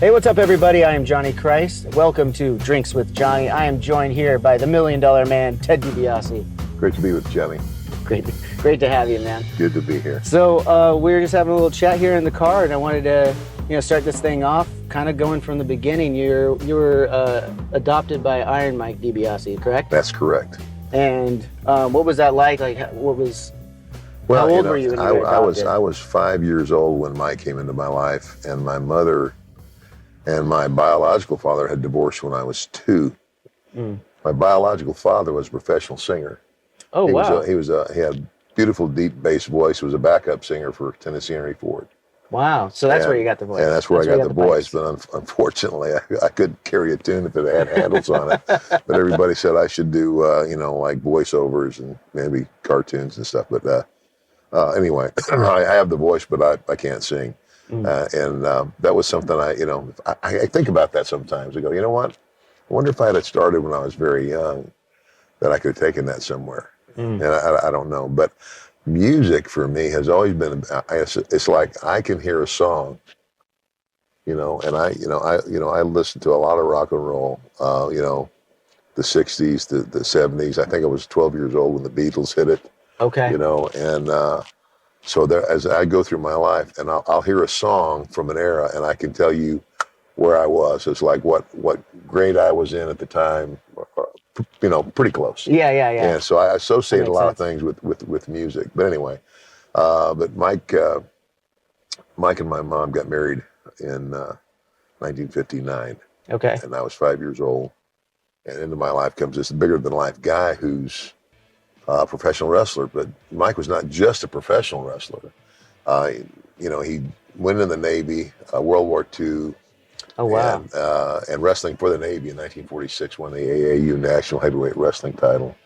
Hey, what's up, everybody? I am Johnny Christ. Welcome to Drinks with Johnny. I am joined here by the $1 Million Man, Ted DiBiase. Great to be with Johnny. Great to have you, man. Good to be here. So we were just having a little chat here in the car, and I wanted to, start this thing off, kind of going from the beginning. You were adopted by Iron Mike DiBiase, correct? That's correct. And what was that like? How old were you when you were adopted? I was 5 years old when Mike came into my life, and my mother and my biological father had divorced when I was 2. My biological father was a professional singer. Oh, wow. He had a beautiful deep bass voice. Was a backup singer for Tennessee Henry Ford. Wow. So that's where you got the voice. And that's where I got the voice. But unfortunately, I couldn't carry a tune if it had handles on it. But everybody said I should do, like voiceovers and maybe cartoons and stuff. But anyway, I have the voice, but I can't sing. And that was something I think about that sometimes. I go, you know what? I wonder if I had started when I was very young, that I could have taken that somewhere. And I don't know. But music for me has always been, it's like I can hear a song, and I listen to a lot of rock and roll, the 60s, the 70s. I think I was 12 years old when the Beatles hit it. Okay. So there, as I go through my life, and I'll hear a song from an era, and I can tell you where I was. It's like what grade I was in at the time, pretty close. Yeah. And so I associate a lot of things with music. But anyway, but Mike and my mom got married in 1959. Okay. And I was 5 years old. And into my life comes this bigger than life guy who's a professional wrestler. But Mike was not just a professional wrestler. He went in the Navy, World War II. Oh, wow. And wrestling for the Navy in 1946, won the AAU National Heavyweight Wrestling title.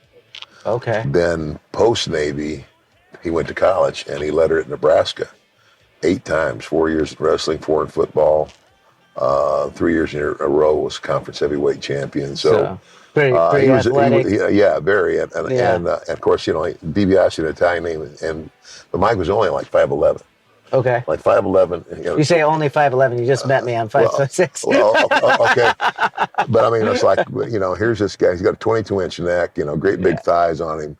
Okay. Then post-Navy, he went to college, and he led her at Nebraska 8 times, 4 years in wrestling, 4 in football. 3 years in a row was conference heavyweight champion. So pretty athletic. Very. And of course, DiBiase, an Italian name, but Mike was only like 5'11". Okay. Like 5'11". You say only 5'11". You just met me. I'm 5'6". Okay. But I mean, it's like, here's this guy. He's got a 22-inch neck. Great big thighs on him,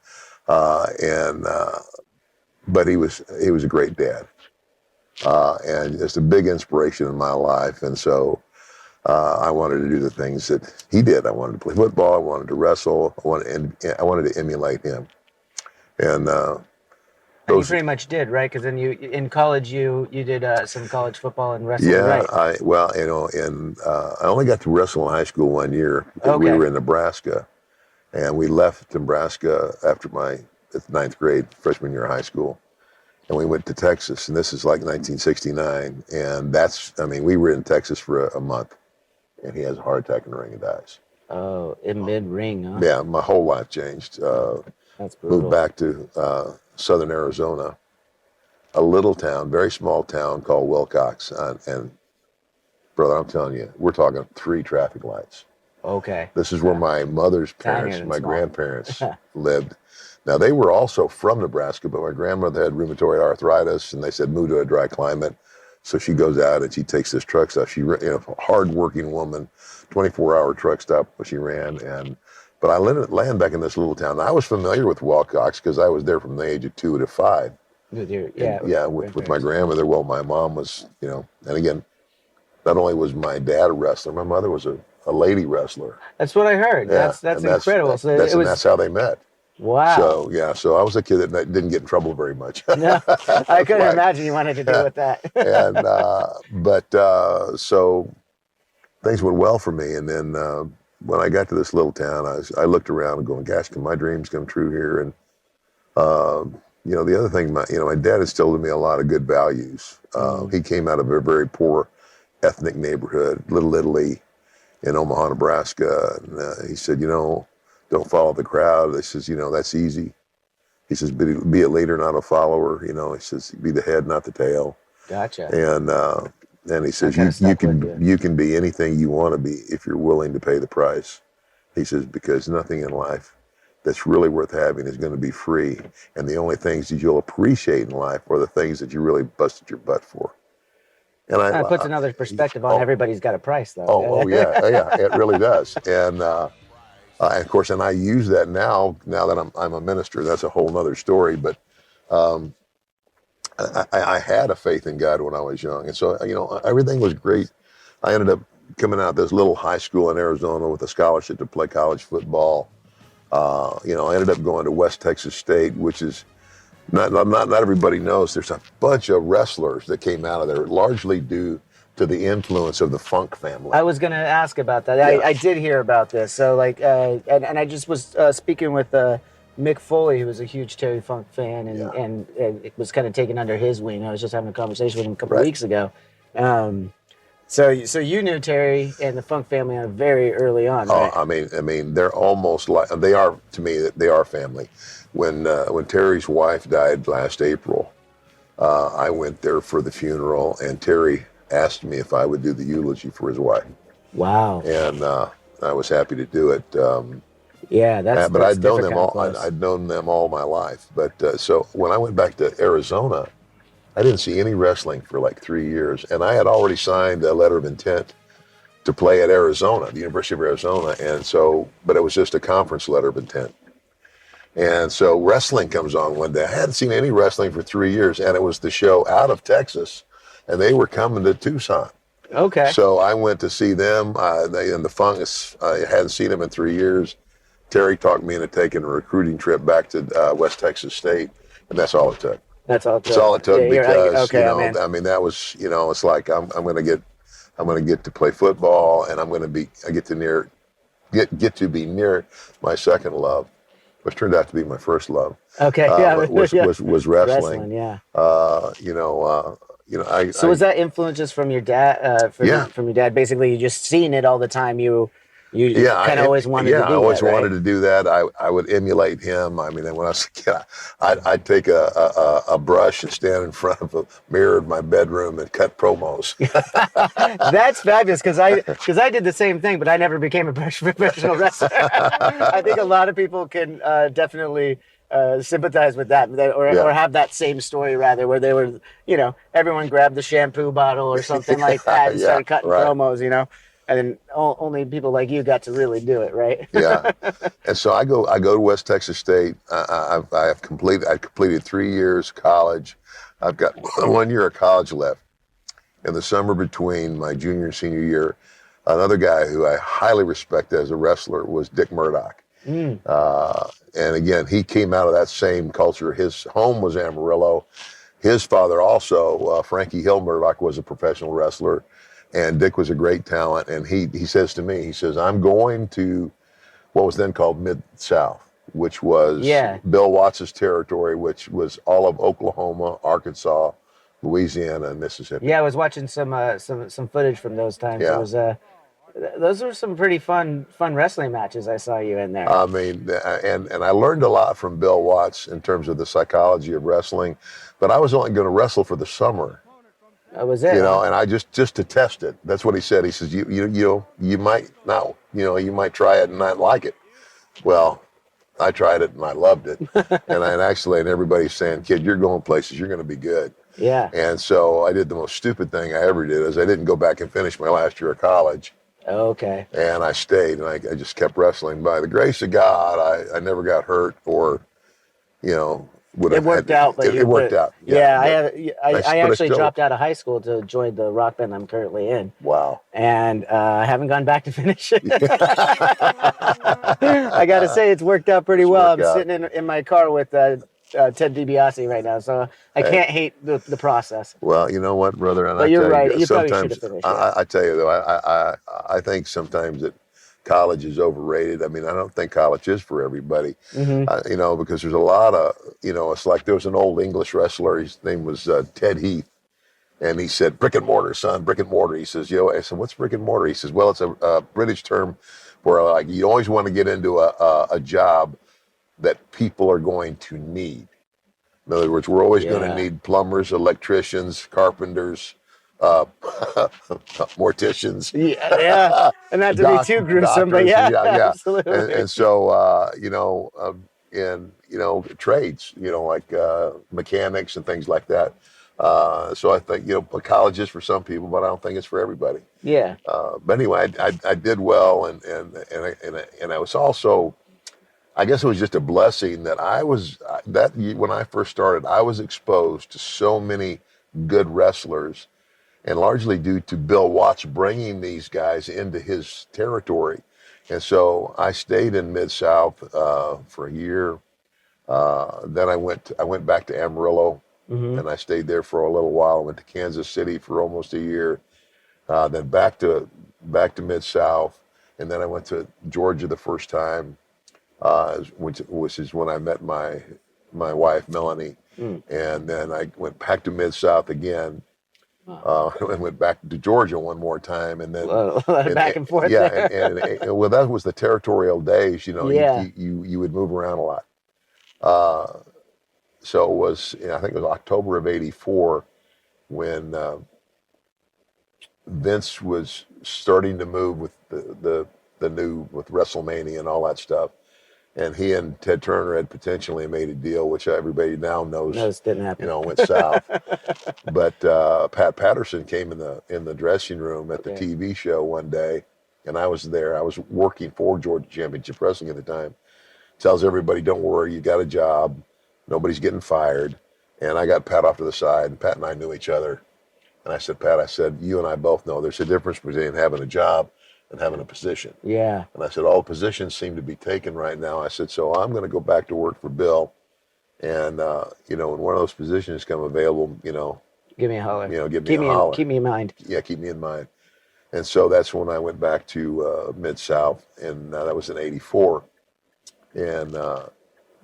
but he was a great dad, and just a big inspiration in my life. And so I wanted to do the things that he did. I wanted to play football. I wanted to wrestle. I wanted to emulate him, and. You pretty much did, right? Because then in college you did some college football and wrestling, right? I only got to wrestle in high school 1 year because we were in Nebraska, and we left Nebraska after my 9th grade, freshman year of high school, and we went to Texas, and this is like 1969, and we were in Texas for a month, and he has a heart attack in the ring and dies. Oh, in mid-ring, huh? Yeah, my whole life changed. That's brutal. Moved back to Southern Arizona, a little town, very small town called Wilcox. And brother, I'm telling you, we're talking 3 traffic lights. Okay. This is where my mother's parents, my grandparents lived. Now, they were also from Nebraska, but my grandmother had rheumatoid arthritis, and they said, move to a dry climate. So she goes out and she takes this truck stop. She, hard-working woman, 24-hour truck stop where she ran. But I landed back in this little town. I was familiar with Wilcox because I was there from the age of 2 to 5. With my grandmother. Well, my mom was, and again, not only was my dad a wrestler, my mother was a lady wrestler. That's what I heard. Yeah, that's incredible. That's how they met. Wow. So I was a kid that didn't get in trouble very much. No, I couldn't imagine you wanted to deal with that. So things went well for me, and then. When I got to this little town, I looked around and going, gosh, can my dreams come true here? And, the other thing, my dad instilled in me a lot of good values. He came out of a very poor ethnic neighborhood, Little Italy in Omaha, Nebraska. And he said, don't follow the crowd. He says, that's easy. He says, be a leader, not a follower. He says, be the head, not the tail. Gotcha. And he says, you can be anything you want to be if you're willing to pay the price. He says, because nothing in life that's really worth having is going to be free. And the only things that you'll appreciate in life are the things that you really busted your butt for. And It puts another perspective on everybody's got a price, though. Yeah, it really does. And of course, and I use that now that I'm a minister. That's a whole nother story. But um, I had a faith in God when I was young, and so everything was great. I ended up coming out of this little high school in Arizona with a scholarship to play college football. I ended up going to West Texas State, which is not everybody knows. There's a bunch of wrestlers that came out of there, largely due to the influence of the Funk family. I was going to ask about that. Yeah. I did hear about this. So and I just was speaking with Mick Foley, who was a huge Terry Funk fan, and it was kind of taken under his wing. I was just having a conversation with him a couple of weeks ago. So you knew Terry and the Funk family very early on, right? I mean, they're almost like, they are, to me, they are family. When Terry's wife died last April, I went there for the funeral, and Terry asked me if I would do the eulogy for his wife. Wow. And I was happy to do it. But I'd known them all. I'd known them all my life. But so when I went back to Arizona, I didn't see any wrestling for like 3 years, and I had already signed a letter of intent to play at Arizona, the University of Arizona, but it was just a conference letter of intent. And so wrestling comes on one day. I hadn't seen any wrestling for 3 years, and it was the show out of Texas, and they were coming to Tucson. Okay. So I went to see them. And the Funks, I hadn't seen them in 3 years. Terry talked me into taking a recruiting trip back to West Texas State, and that's all it took. That's all it took. That's all it took because I mean, that was it's like I'm going to get to play football, and I get to be near my second love, which turned out to be my first love. Okay, was wrestling. Yeah. So was that influence just from your dad? From your dad, basically, you just seen it all the time. You kind of always wanted to do that. Yeah, I always wanted to do that. I would emulate him. I mean, when I was a kid, I'd take a brush and stand in front of a mirror in my bedroom and cut promos. That's fabulous because I did the same thing, but I never became a professional wrestler. I think a lot of people can definitely sympathize with that, or have that same story rather, where they were, everyone grabbed the shampoo bottle or something like that and started cutting promos, and then only people like you got to really do it, right? Yeah. And so I go to West Texas State. I completed 3 years college. I've got 1 year of college left. In the summer between my junior and senior year, another guy who I highly respect as a wrestler was Dick Murdoch. And again, he came out of that same culture. His home was Amarillo. His father also, Frankie Hill Murdoch, was a professional wrestler. And Dick was a great talent. And he says to me, I'm going to what was then called Mid-South, which was Bill Watts' territory, which was all of Oklahoma, Arkansas, Louisiana, and Mississippi. Yeah, I was watching some footage from those times. Yeah. It was those were some pretty fun wrestling matches I saw you in there. I mean, and I learned a lot from Bill Watts in terms of the psychology of wrestling, but I was only going to wrestle for the summer. That was it. And I just to test it. That's what he said. He says, you might not, you might try it and not like it. Well, I tried it and I loved it. and everybody's saying, kid, you're going places, you're going to be good. Yeah. And so I did the most stupid thing I ever did is I didn't go back and finish my last year of college. Okay. And I stayed and I just kept wrestling. By the grace of God, I never got hurt or, it worked out. It worked out. Yeah, I actually dropped out of high school to join the rock band I'm currently in. Wow. And I haven't gone back to finish it. I got to say, it's worked out pretty well. I'm sitting in my car with Ted DiBiase right now, so I can't hate the process. Well, you know what, brother? And but you're right. You probably should have finished it. I tell you, though, I think sometimes that college is overrated. I mean, I don't think college is for everybody, because there's a lot of, it's like there was an old English wrestler. His name was Ted Heath. And he said, brick and mortar, son, brick and mortar. He says, I said, what's brick and mortar? He says, well, it's a British term where like you always want to get into a job that people are going to need. In other words, we're always going to need plumbers, electricians, carpenters, morticians. Yeah. And not to be too gruesome, doctors, but absolutely. And so, trades, like mechanics and things like that. So I think, college is for some people, but I don't think it's for everybody. Yeah. But anyway, I did well, and I was also, I guess it was just a blessing that when I first started, I was exposed to so many good wrestlers, and largely due to Bill Watts bringing these guys into his territory. And so I stayed in Mid-South for a year. Then I went back to Amarillo, and I stayed there for a little while. I went to Kansas City for almost a year. Then back to Mid-South, and then I went to Georgia the first time, which is when I met my wife Melanie, and then I went back to Mid-South again. And went back to Georgia one more time, and then back and forth. Yeah, and well, that was the territorial days. Yeah. You would move around a lot. So it was, I think it was October of '84 when Vince was starting to move with the new, with WrestleMania and all that stuff. And he and Ted Turner had potentially made a deal, which everybody now knows didn't happen. Went south. But Pat Patterson came in the dressing room at the TV show one day, and I was there. I was working for Georgia Championship Wrestling at the time. Tells everybody, don't worry, you got a job. Nobody's getting fired. And I got Pat off to the side, and Pat and I knew each other. And I said, Pat, you and I both know there's a difference between having a job and having a position. Yeah. And I said, all positions seem to be taken right now. I said, so I'm going to go back to work for Bill. And, when one of those positions come available, give me a holler. Give me a holler. Keep me in mind. Yeah, keep me in mind. And so that's when I went back to Mid-South, and that was in '84. And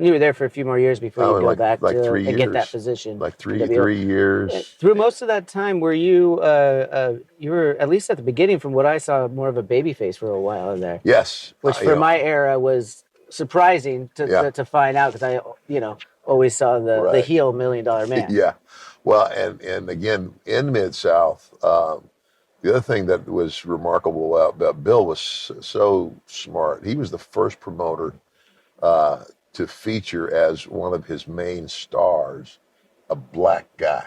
you were there for a few more years before you go back like to 3 years. Get that position. Like three years. Through most of that time, were you were, at least at the beginning, from what I saw, more of a babyface for a while there. Yes. Which for my era was surprising to find out, because I always saw the heel $1 Million Man. Yeah. Well, and again, in Mid-South, the other thing that was remarkable about Bill was so smart. He was the first promoter to feature as one of his main stars a black guy,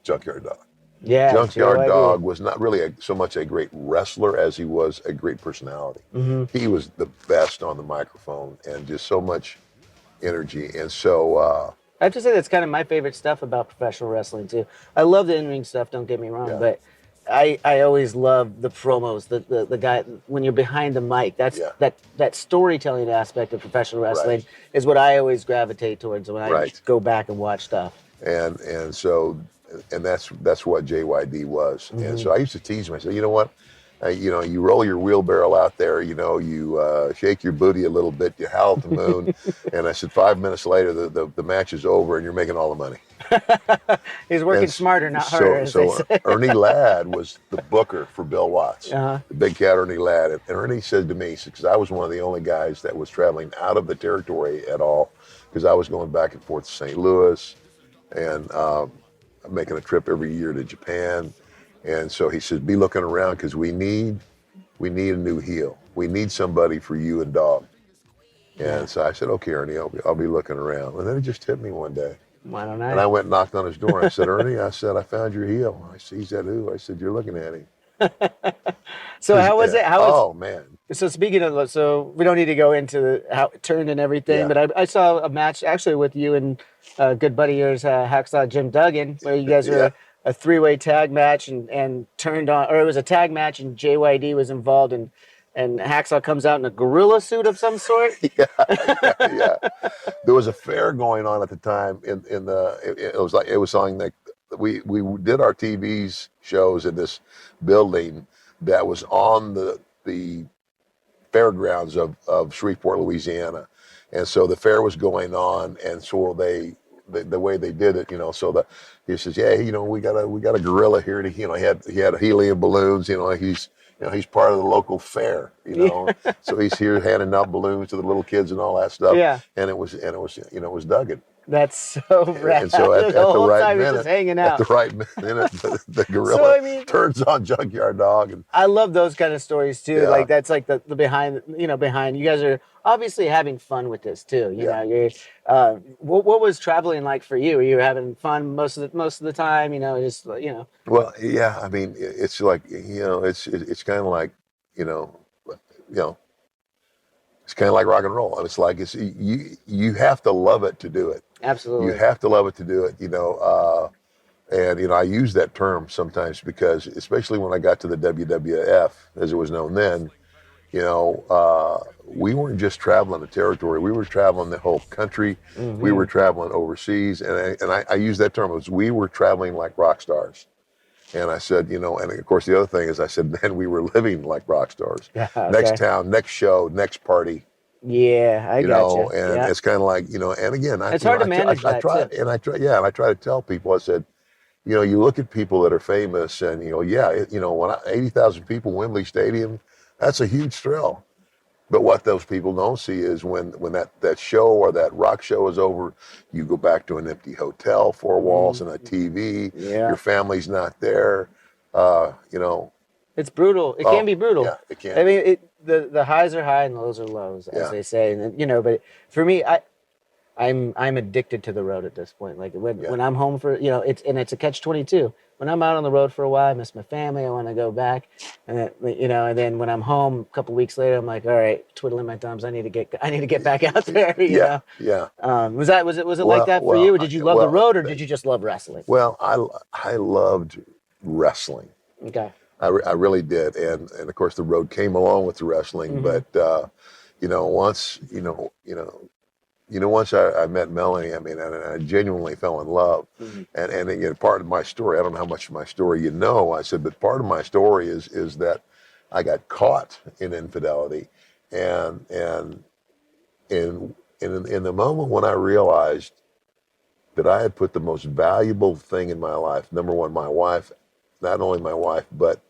Junkyard Dog. Yeah, Junkyard Dog was not really so much a great wrestler as he was a great personality. He was the best on the microphone and just so much energy. And so I have to say that's kind of my favorite stuff about professional wrestling too. I love the in-ring stuff, don't get me wrong, but I always love the promos, the guy when you're behind the mic. That's that storytelling aspect of professional wrestling is what I always gravitate towards when I go back and watch stuff. And that's what JYD was. And so I used to tease him. I said, you know what? You roll your wheelbarrow out there, you shake your booty a little bit, you howl at the moon. And I said, 5 minutes later, the match is over and you're making all the money. He's working smarter, not harder. So Ernie Ladd was the booker for Bill Watts, the big cat Ernie Ladd. And Ernie said to me, because I was one of the only guys that was traveling out of the territory at all, because I was going back and forth to St. Louis and making a trip every year to Japan. And so he says, be looking around, because we need a new heel. We need somebody for you and Dog. And so I said, okay, Ernie, I'll be looking around. And then it just hit me one day. Why don't I? And I went and knocked on his door. I said, Ernie, I found your heel. He said, who? I said, you're looking at him. So how was it? Oh, man. So speaking of, so we don't need to go into how it turned and everything, but I saw a match actually with you and a good buddy of yours, Hacksaw Jim Duggan, where you guys were a three-way tag match and turned on, or it was a tag match and JYD was involved, and Hacksaw comes out in a gorilla suit of some sort. Yeah. There was a fair going on at the time. It was something like we did our TV shows in this building that was on the fairgrounds of Shreveport, Louisiana, and so the fair was going on, and so the way they did it, so he says, we got a gorilla here. He had helium balloons. He's part of the local fair. So he's here handing out balloons to the little kids and all that stuff. Yeah. And it was Duggan. That's so rad. And so at The the whole right time he's minute, just hanging at out. the right minute, the So gorilla I mean, turns on Junkyard Dog, and I love those kind of stories too. yeah, Like that's like the behind, behind. You guys are obviously having fun with this too. yeah. You're. What was traveling like for you? Were you having fun most of the time? Just Well, yeah. I mean, it's like it's kind of like you know, you know, it's kind of like rock and roll. And it's like you have to love it to do it. You Absolutely. have to love it to do it. And I use that term sometimes because, especially when I got to the WWF, as it was known then, we weren't just traveling the territory. We were traveling the whole country. We Hmm. were traveling overseas, and I use that term as we were traveling like rock stars. And I said, and of course the other thing is I said, man, we were living like rock stars. Yeah. Next Okay. town, next show, next party. Yeah, I gotcha. And Yeah, it's kind of like, and again, it's hard to manage I that try, too. and I try, yeah, and I try to tell people, I said, you look at people that are famous, and when 80,000 people, Wembley Stadium, that's a huge thrill. But what those people don't see is when that show or that rock show is over, you go back to an empty hotel, four walls and a TV. Yeah, Your family's not there. Uh, you know, it's brutal. It can oh be brutal. yeah, it can I be. mean, the highs are high and lows are lows, as Yeah, they say. And then, but for me, I'm addicted to the road at this point. Like yeah, when I'm home for it's a catch-22. When I'm out on the road for a while, I miss my family. I want to go back, and then when I'm home a couple weeks later, I'm like, all right, twiddling my thumbs. I need to get back out there. yeah, yeah. Was it like that for you, or did you love the road, or did you just love wrestling? Well, I loved wrestling. Okay. I really did, and of course the road came along with the wrestling. Hmm. But once once I met Melanie, I mean, and I genuinely fell in love. Hmm. And again, part of my story, I don't know how much of my story you know. I said, but part of my story is that I got caught in infidelity, and in the moment when I realized that I had put the most valuable thing in my life, number one, my wife, not only my wife, but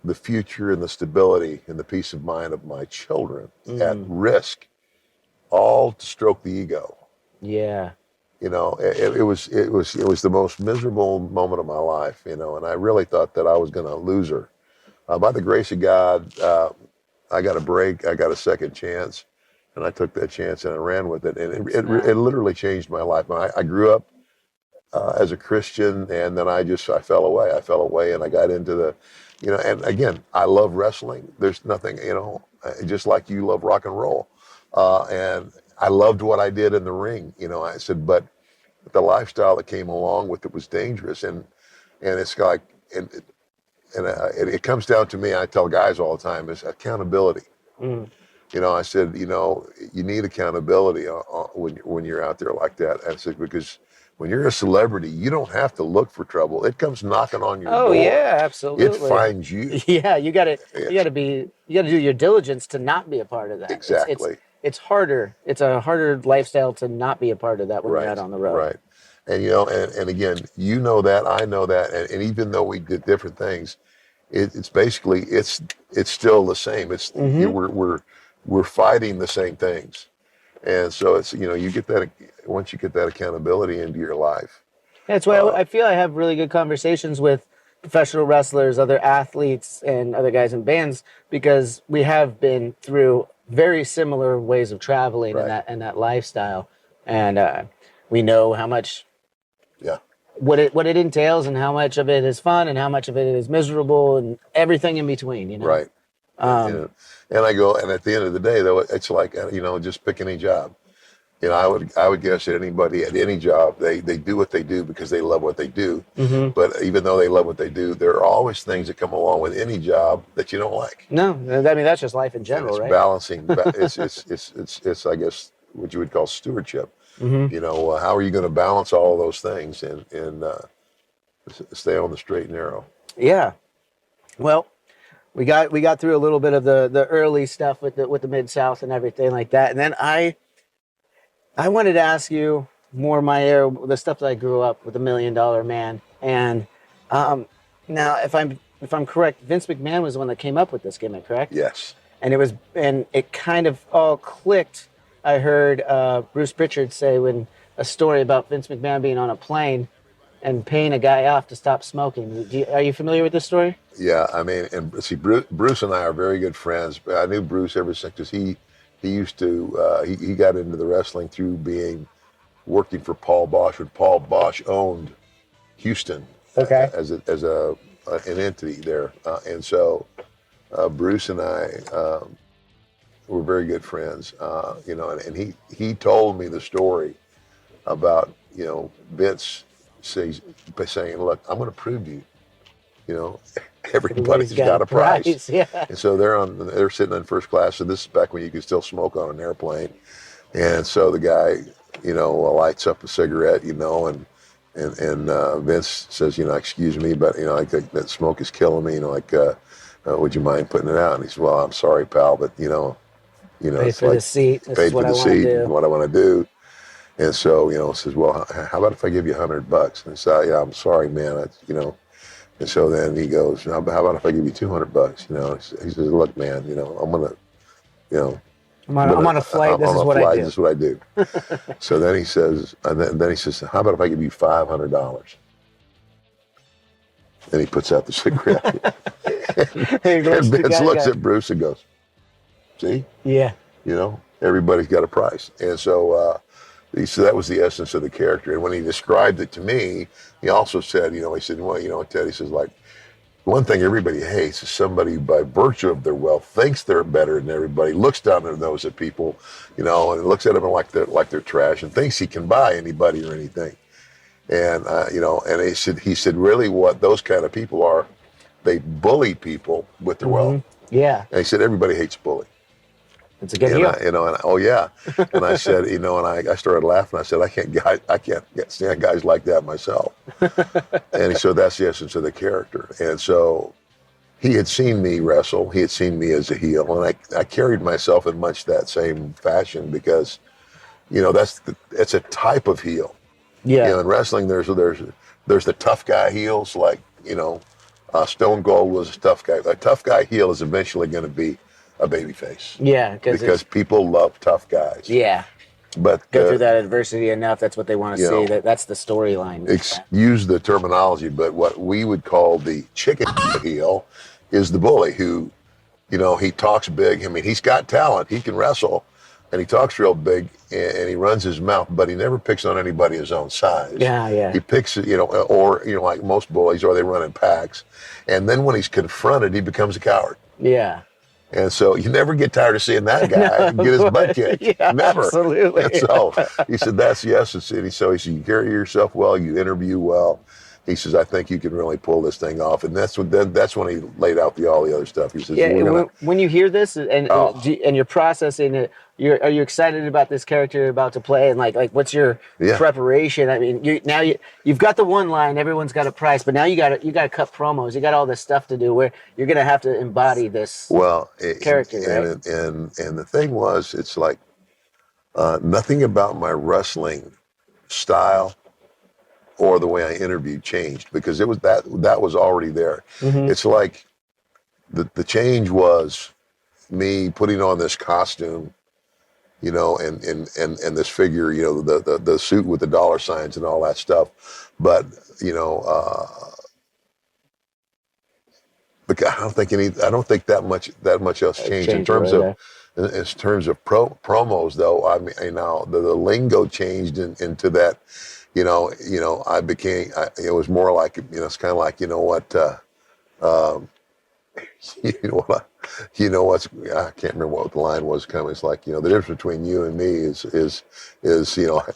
the future and the stability and the peace of mind of my children at risk, all to stroke the ego. Yeah. It was the most miserable moment of my life, and I really thought that I was going to lose her. By the grace of God, I got a break, I got a second chance, and I took that chance and I ran with it, and it literally changed my life. I grew up as a Christian, and then I fell away. And I got into and again, I love wrestling. There's nothing, just like you love rock and roll. And I loved what I did in the ring. I said, but the lifestyle that came along with it was dangerous. And it's like, it comes down to me, I tell guys all the time, is accountability. Mm. I said, you need accountability when you're out there like that. I said, because when you're a celebrity, you don't have to look for trouble. It comes knocking on your Oh door. yeah, It absolutely. finds you. Yeah, you got to It's, do your diligence to not be a part of that. exactly. It's harder. It's a harder lifestyle to not be a part of that when you're Right. out on the road. Right. And and again, that, I know that, and even though we did different things, it's basically it's still the same. It's we're fighting the same things. And so it's you get that once you get that accountability into your life. That's why I feel I have really good conversations with professional wrestlers, other athletes, and other guys in bands because we have been through very similar ways of traveling Right. and that lifestyle, and we know how much Yeah. what it entails and how much of it is fun and how much of it is miserable and everything in between. Right. And I go, and at the end of the day, though, it's like just pick any job. I would guess that anybody at any job, they do what they do because they love what they do. Hmm. But even though they love what they do, there are always things that come along with any job that you don't like. No, I mean that's just life in And general, it's right? balancing. It's I guess what you would call stewardship. Hmm. How are you going to balance all those things and stay on the straight and narrow? Yeah. Well, we got through a little bit of the early stuff with the Mid-South and everything like that, and then I wanted to ask you more the stuff that I grew up with, the $1 Million Man, and now if I'm correct, Vince McMahon was the one that came up with this gimmick, correct? Yes. And it kind of all clicked. I heard Bruce Pritchard say when a story about Vince McMahon being on a plane and paying a guy off to stop smoking. Are you familiar with this story? Yeah, I mean, and see, Bruce and I are very good friends. I knew Bruce ever since because he used to he got into the wrestling through being working for Paul Bosch when Paul Bosch owned Houston Okay. as an entity there, and so Bruce and I were very good friends. You know, and he told me the story about Vince saying, "Look, I'm going to prove to you, you know, everybody's got a price." Yeah. And so they're sitting in first class. So this is back when you could still smoke on an airplane. And so the guy, lights up a cigarette, and Vince says, "Excuse me, but I think that smoke is killing me. Would you mind putting it out?" And he says, "Well, I'm sorry, pal, but Pay it's for like the seat. This paid is for what the I want to seat do. and what I want to do." And so, says, "Well, how about if I give you $100?" And I said, "Yeah, I'm sorry, man. And so then he goes, "How about if I give you $200?" He says, "Look, man, I'm gonna, I'm on a flight. This is what I do. This is what I do." So then he says, then he says, "How about if I give you $500?" And he puts out the cigarette. And Vince looks at Bruce and goes, "See, Yeah. everybody's got a price." And so he said that was the essence of the character. And when he described it to me, he also said, he said, "Well, Ted," he says, like, one thing everybody hates is somebody by virtue of their wealth thinks they're better than everybody, looks down their nose at people, and looks at them like they're trash and thinks he can buy anybody or anything. And and he said really what those kind of people are, they bully people with their wealth. Yeah. And he said everybody hates a bully. It's a good deal. Oh yeah. And I said, and I started laughing. I said, I can't stand guys like that myself. And he said, that's the essence of the character. And so he had seen me wrestle. He had seen me as a heel, and I carried myself in much that same fashion because, it's a type of heel. Yeah. In wrestling, there's the tough guy heels, like Stone Cold was a tough guy. A tough guy heel is eventually going to be a babyface. Yeah, because people love tough guys. Yeah. But go through that adversity enough. That's what they want to see. That's the storyline. Use the terminology, but what we would call the chicken heel is the bully who, he talks big. I mean, he's got talent. He can wrestle, and he talks real big, and he runs his mouth, but he never picks on anybody his own size. Yeah, yeah. He picks, like most bullies, or they run in packs, and then when he's confronted, he becomes a coward. Yeah. And so you never get tired of seeing that guy get his butt kicked. Yeah, never. Absolutely. And so he said, that's the essence. And he said, you carry yourself well, you interview well. He says, I think you can really pull this thing off. And that's when he laid out all the other stuff. He says, when you hear this and you're processing it, are you excited about this character you're about to play? And like what's your preparation? I mean, you've got the one line, everyone's got a price, but now you got to cut promos. You got all this stuff to do where you're going to have to embody this character, right? And the thing was, it's like nothing about my wrestling style or the way I interviewed changed because it was that was already there. Mm-hmm. It's like the change was me putting on this costume, and this figure, the suit with the dollar signs and all that stuff. But I don't think that much else changed in terms of promos though. I mean, now the lingo changed into that. I became. It was more like it's kind of like what's I can't remember what the line was coming. It's like the difference between you and me is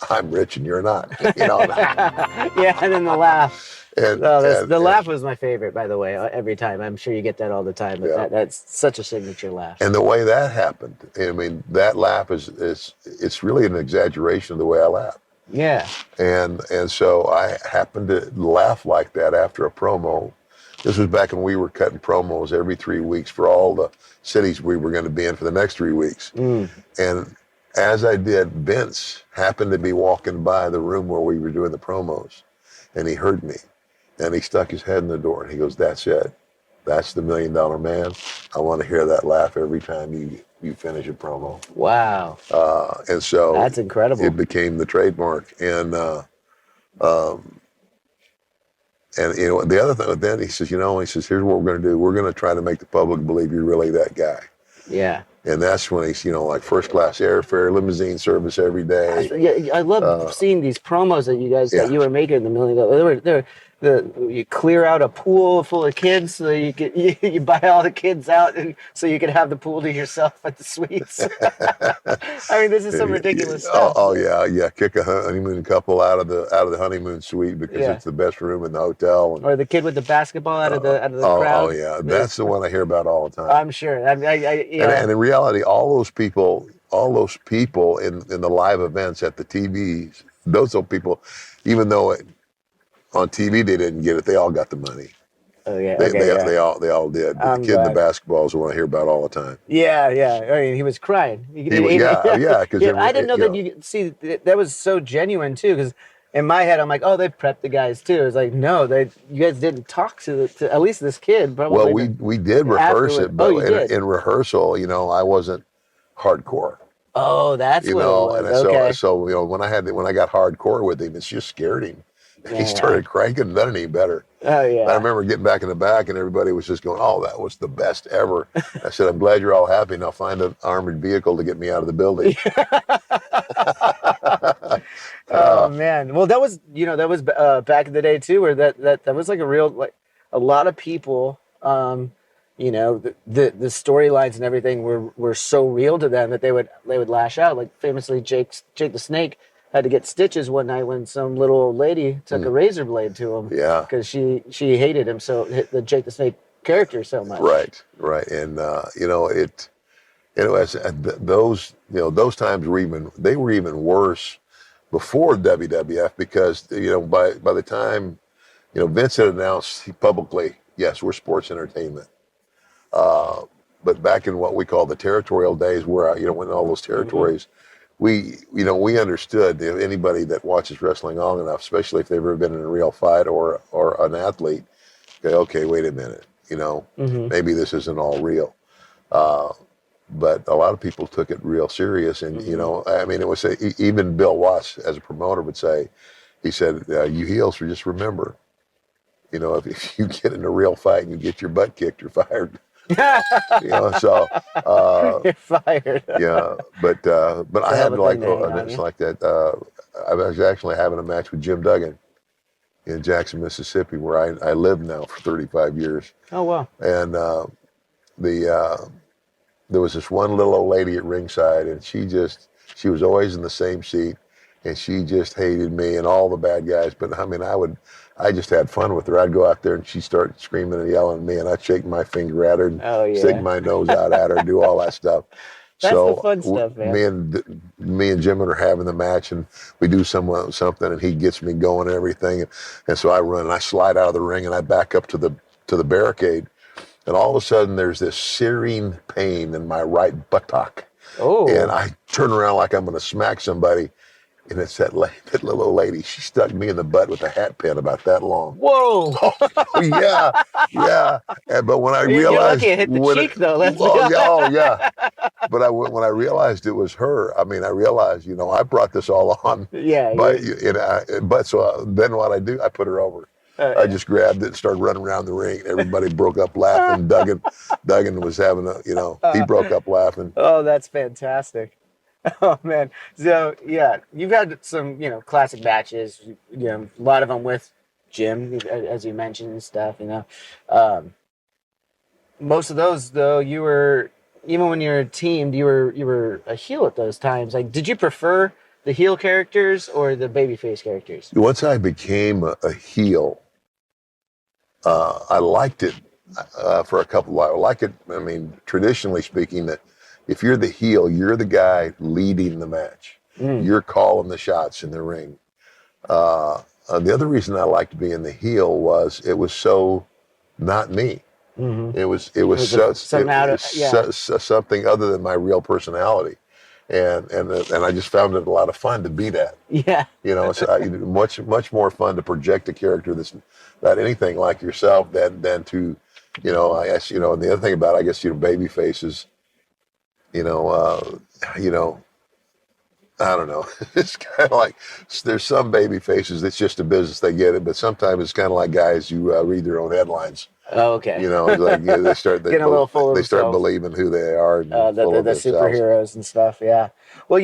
I'm rich and you're not. Yeah, and then the laugh. The laugh was my favorite, by the way. Every time, I'm sure you get that all the time. But that's such a signature laugh. And the way that happened, I mean, that laugh it's really an exaggeration of the way I laugh. Yeah. And so I happened to laugh like that after a promo. This was back when we were cutting promos every 3 weeks for all the cities we were going to be in for the next 3 weeks. Mm. And as I did, Vince happened to be walking by the room where we were doing the promos, and he heard me, and he stuck his head in the door, and he goes, "That's it. That's the $1 Million Man. I want to hear that laugh every time you finish a promo. Wow. And so That's incredible. it became the trademark. And you know, the other thing, then he says, here's what we're going to do. We're going to try to make the public believe you're really that guy. Yeah. And that's when he's, like first class airfare, limousine service every day. Yeah, I love seeing these promos that you guys that you were making in the $1 Million. You clear out a pool full of kids so you buy all the kids out and so you can have the pool to yourself at the suites. I mean, this is some ridiculous stuff. Oh yeah. Kick a honeymoon couple out of the honeymoon suite because it's the best room in the hotel. Or the kid with the basketball out of the crowd. Oh yeah, that's the one I hear about all the time. I'm sure. And in reality, all those people in the live events at the TVs, those are people, even though on TV they didn't get it, they all got the money. Oh yeah, they all did. But the kid in the basketball is the one I hear about all the time. Yeah. I mean, he was crying. Yeah. Because I didn't know that you see that was so genuine too. Because in my head, I'm like, oh, they prepped the guys too. It's like, no, you guys didn't talk to at least this kid. Probably well, we did rehearse it, but in rehearsal, I wasn't hardcore. Oh, that's what it was. And so when I got hardcore with him, it just scared him. He started cranking, none any better. Oh yeah. I remember getting back in the back and everybody was just going, "Oh, that was the best ever." I said, "I'm glad you're all happy. Now find an armored vehicle to get me out of the building." Oh man. Well, that was back in the day too, where that was like a real a lot of people. The storylines and everything were so real to them that they would lash out. Like famously, Jake the Snake had to get stitches one night when some little old lady took a razor blade to him. Yeah, because she hated him the Jake the Snake character so much. Right, and those times were even worse before WWF because by the time Vince had announced publicly, yes, we're sports entertainment. But back in what we call the territorial days, where when all those territories, we understood. Anybody that watches wrestling long enough, especially if they've ever been in a real fight or an athlete, okay, wait a minute, maybe this isn't all real. But a lot of people took it real serious, and it was even Bill Watts as a promoter would say, he said, "You heels, just remember, if you get in a real fight and you get your butt kicked, you're fired." So you're fired. Yeah, but I had events like that. I was actually having a match with Jim Duggan in Jackson, Mississippi, where I live now for 35 years. Oh wow! And there was this one little old lady at ringside, and she was always in the same seat, and she just hated me and all the bad guys. But I mean, I just had fun with her. I'd go out there and she'd start screaming and yelling at me, and I'd shake my finger at her and stick my nose out at her and do all that stuff. That's the fun stuff, man. Me and Jim are having the match, and we do something, and he gets me going and everything, and so I run and I slide out of the ring and I back up to the barricade, and all of a sudden there's this searing pain in my right buttock. Oh. And I turn around like I'm going to smack somebody. And it's that little old lady. She stuck me in the butt with a hat pin about that long. Whoa! Yeah. But when I realized, you're lucky it hit the cheek though. Yeah. But when I realized it was her, I realized, I brought this all on. Yeah. But so then what I do, I put her over. I just grabbed it and started running around the ring. Everybody broke up laughing. Duggan was having he broke up laughing. Oh, that's fantastic. Oh man, so yeah, you've had some classic matches, a lot of them with Jim, as you mentioned and stuff. Most of those though, you were even when you were teamed, you were a heel at those times. Like, did you prefer the heel characters or the babyface characters? Once I became a heel, I liked it for a couple. I like it. Traditionally speaking, that. If you're the heel, you're the guy leading the match. You're calling the shots in the ring. The other reason I liked being the heel was it was so not me. Mm-hmm. It was something other than my real personality, and I just found it a lot of fun to be that. Yeah. It's much more fun to project a character that's not anything like yourself than to, I guess, and the other thing about it, I guess, baby faces. you know, you know, I don't know. It's kind of like there's some baby faces. It's just a business. They get it, but sometimes it's kind of like guys who read their own headlines. Oh, okay. You know, it's like they start Getting a little full of they start themselves. believing who they are and The, full the of the themselves. superheroes and stuff. Yeah. Well,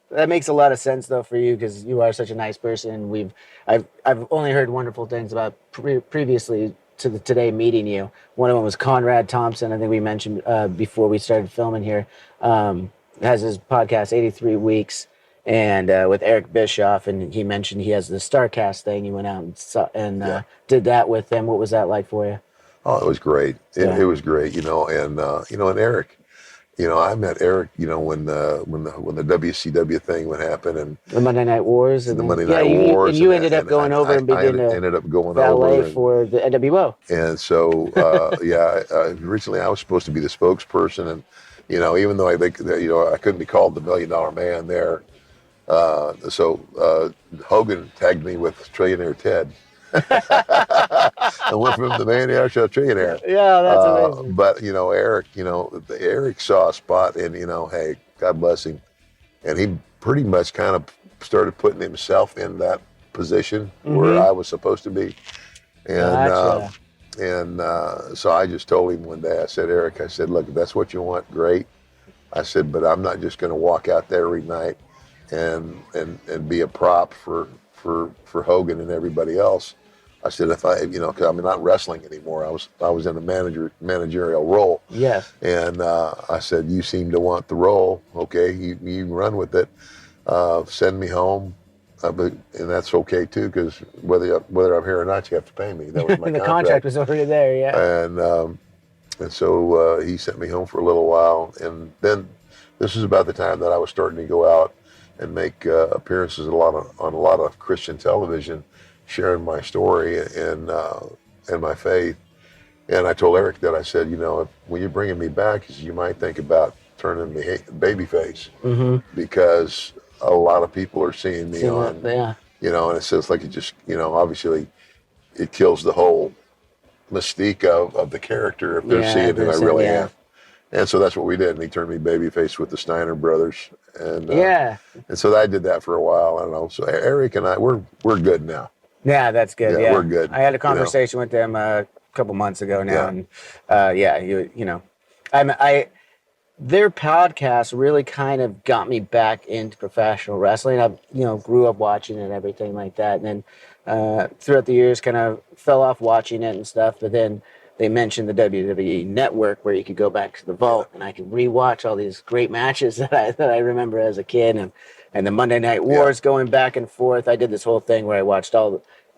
that makes a lot of sense though for you because you are such a nice person. I've only heard wonderful things about previously to today meeting you. One of them was Conrad Thompson. I think we mentioned before we started filming here. Has his podcast 83 Weeks and with Eric Bischoff, and he mentioned he has the Starcast thing. He went out and Yeah. did that with them. What was that like for you? Oh, it was great. Yeah. It was great. And Eric. I met Eric. When the WCW thing would happen and The Monday Night Wars and the then, Monday Night Wars, you ended up going over and being a ended up going valet over for the NWO. and so originally I was supposed to be the spokesperson, and even though I think that I couldn't be called the $1 Million Man there, so Hogan tagged me with Trillionaire Ted. I went from the Maniac to Trillionaire. Yeah, that's amazing. But Eric saw a spot, and hey, God bless him, and he pretty much kind of started putting himself in that position where I was supposed to be, and Gotcha. so I just told him one day, I said, Eric, I said, look, if that's what you want, great. I said, but I'm not just going to walk out there every night and be a prop for Hogan and everybody else. I said, if because I'm not wrestling anymore. I was in a managerial role. Yes. And I said, you seem to want the role. Okay, you run with it. Send me home. And that's okay too, because whether I'm here or not, you have to pay me. That was my The contract was already there. Yeah. And so he sent me home for a little while, and then this was about the time that I was starting to go out and make appearances on a lot of Christian television, sharing my story and my faith. And I told Eric that I said, when you're bringing me back, you might think about turning me babyface, because a lot of people are seeing me on, yeah. And it says like it just, obviously it kills the whole mystique of the character if they're seeing who I really am. And so that's what we did. And he turned me babyface with the Steiner brothers. And and so I did that for a while. I don't know. So Eric and I, we're good now. Yeah, that's good. Yeah, we're good. I had a conversation with them a couple months ago now, and their podcast really kind of got me back into professional wrestling. I grew up watching it and everything like that, and then throughout the years kind of fell off watching it and stuff. But then they mentioned the WWE Network, where you could go back to the vault and I could rewatch all these great matches that I remember as a kid, and the Monday Night Wars going back and forth. I did this whole thing where I watched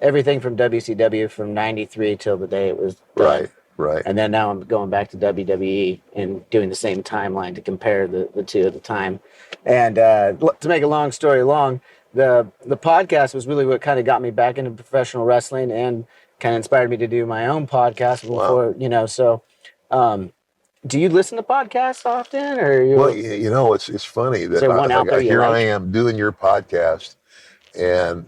everything from WCW from '93 till the day it was done. Right. And then now I'm going back to WWE and doing the same timeline to compare the two at the time. And to make a long story long, the podcast was really what kind of got me back into professional wrestling and kind of inspired me to do my own podcast before, So, do you listen to podcasts often, or well, it's funny that here I am doing your podcast, and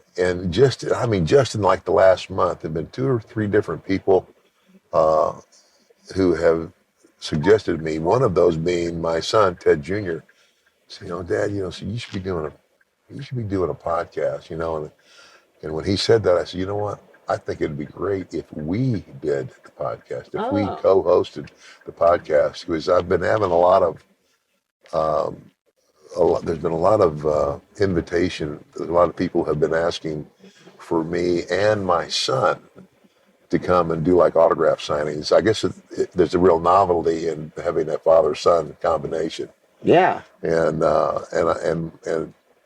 just in like the last month, there've been 2 or 3 different people who have suggested to me. One of those being my son Ted Jr. Say, Dad, so you should be doing a podcast, and when he said that, I said, you know what? I think it'd be great if we did the podcast, if we co-hosted the podcast, because I've been having there's been a lot of invitation. A lot of people have been asking for me and my son to come and do like autograph signings. I guess there's a real novelty in having that father-son combination. Yeah. And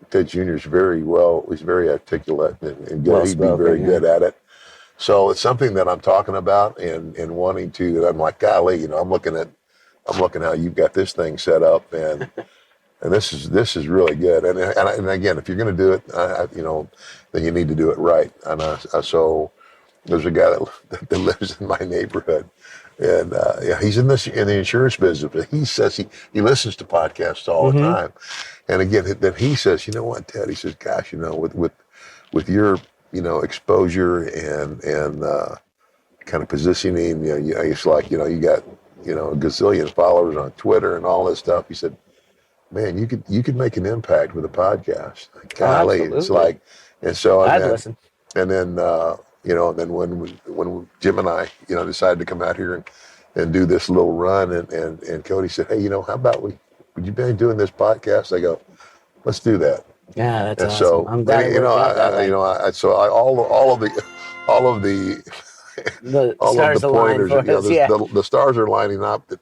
Ted Jr. is he's very articulate and good. He'd be very good at it. So it's something that I'm talking about and wanting to, that I'm like, golly, I'm looking how you've got this thing set up, and this is really good. And again, if you're going to do it, then you need to do it right. And so there's a guy that lives in my neighborhood, and he's in the insurance business. But he says he listens to podcasts all the time. And again, then he says, you know what, Ted? He says, gosh, with your exposure and kind of positioning, it's like you got a gazillion followers on Twitter and all this stuff. He said, man, you could make an impact with a podcast. Oh, Golly, it's absolutely. like, and so I'd listen. and then and then when Jim and I decided to come out here and do this little run, and Cody said, hey, how about would you be doing this podcast? I go, let's do that. Yeah, that's And awesome. so, I'm glad it worked out that way. all of the The all of stars the aligned pointers, for us. Yeah. the stars are lining up that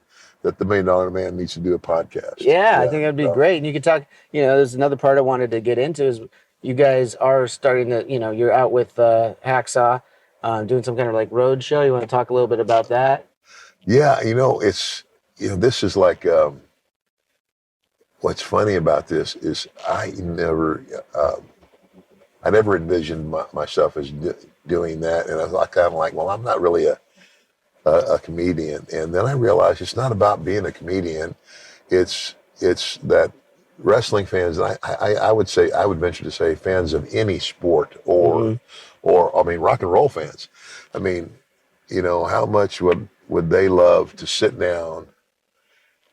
the $1 Million Man needs to do a podcast. Yeah, I think that'd be great. And you could talk, there's another part I wanted to get into is you guys are starting to, you're out with Hacksaw, doing some kind of like road show. You want to talk a little bit about that? Yeah, it's this is like what's funny about this is I never envisioned myself as doing that, and I was kind of like, well, I'm not really a comedian, and then I realized it's not about being a comedian. It's that wrestling fans, and I would venture to say fans of any sport or I mean rock and roll fans. I mean, how much would they love to sit down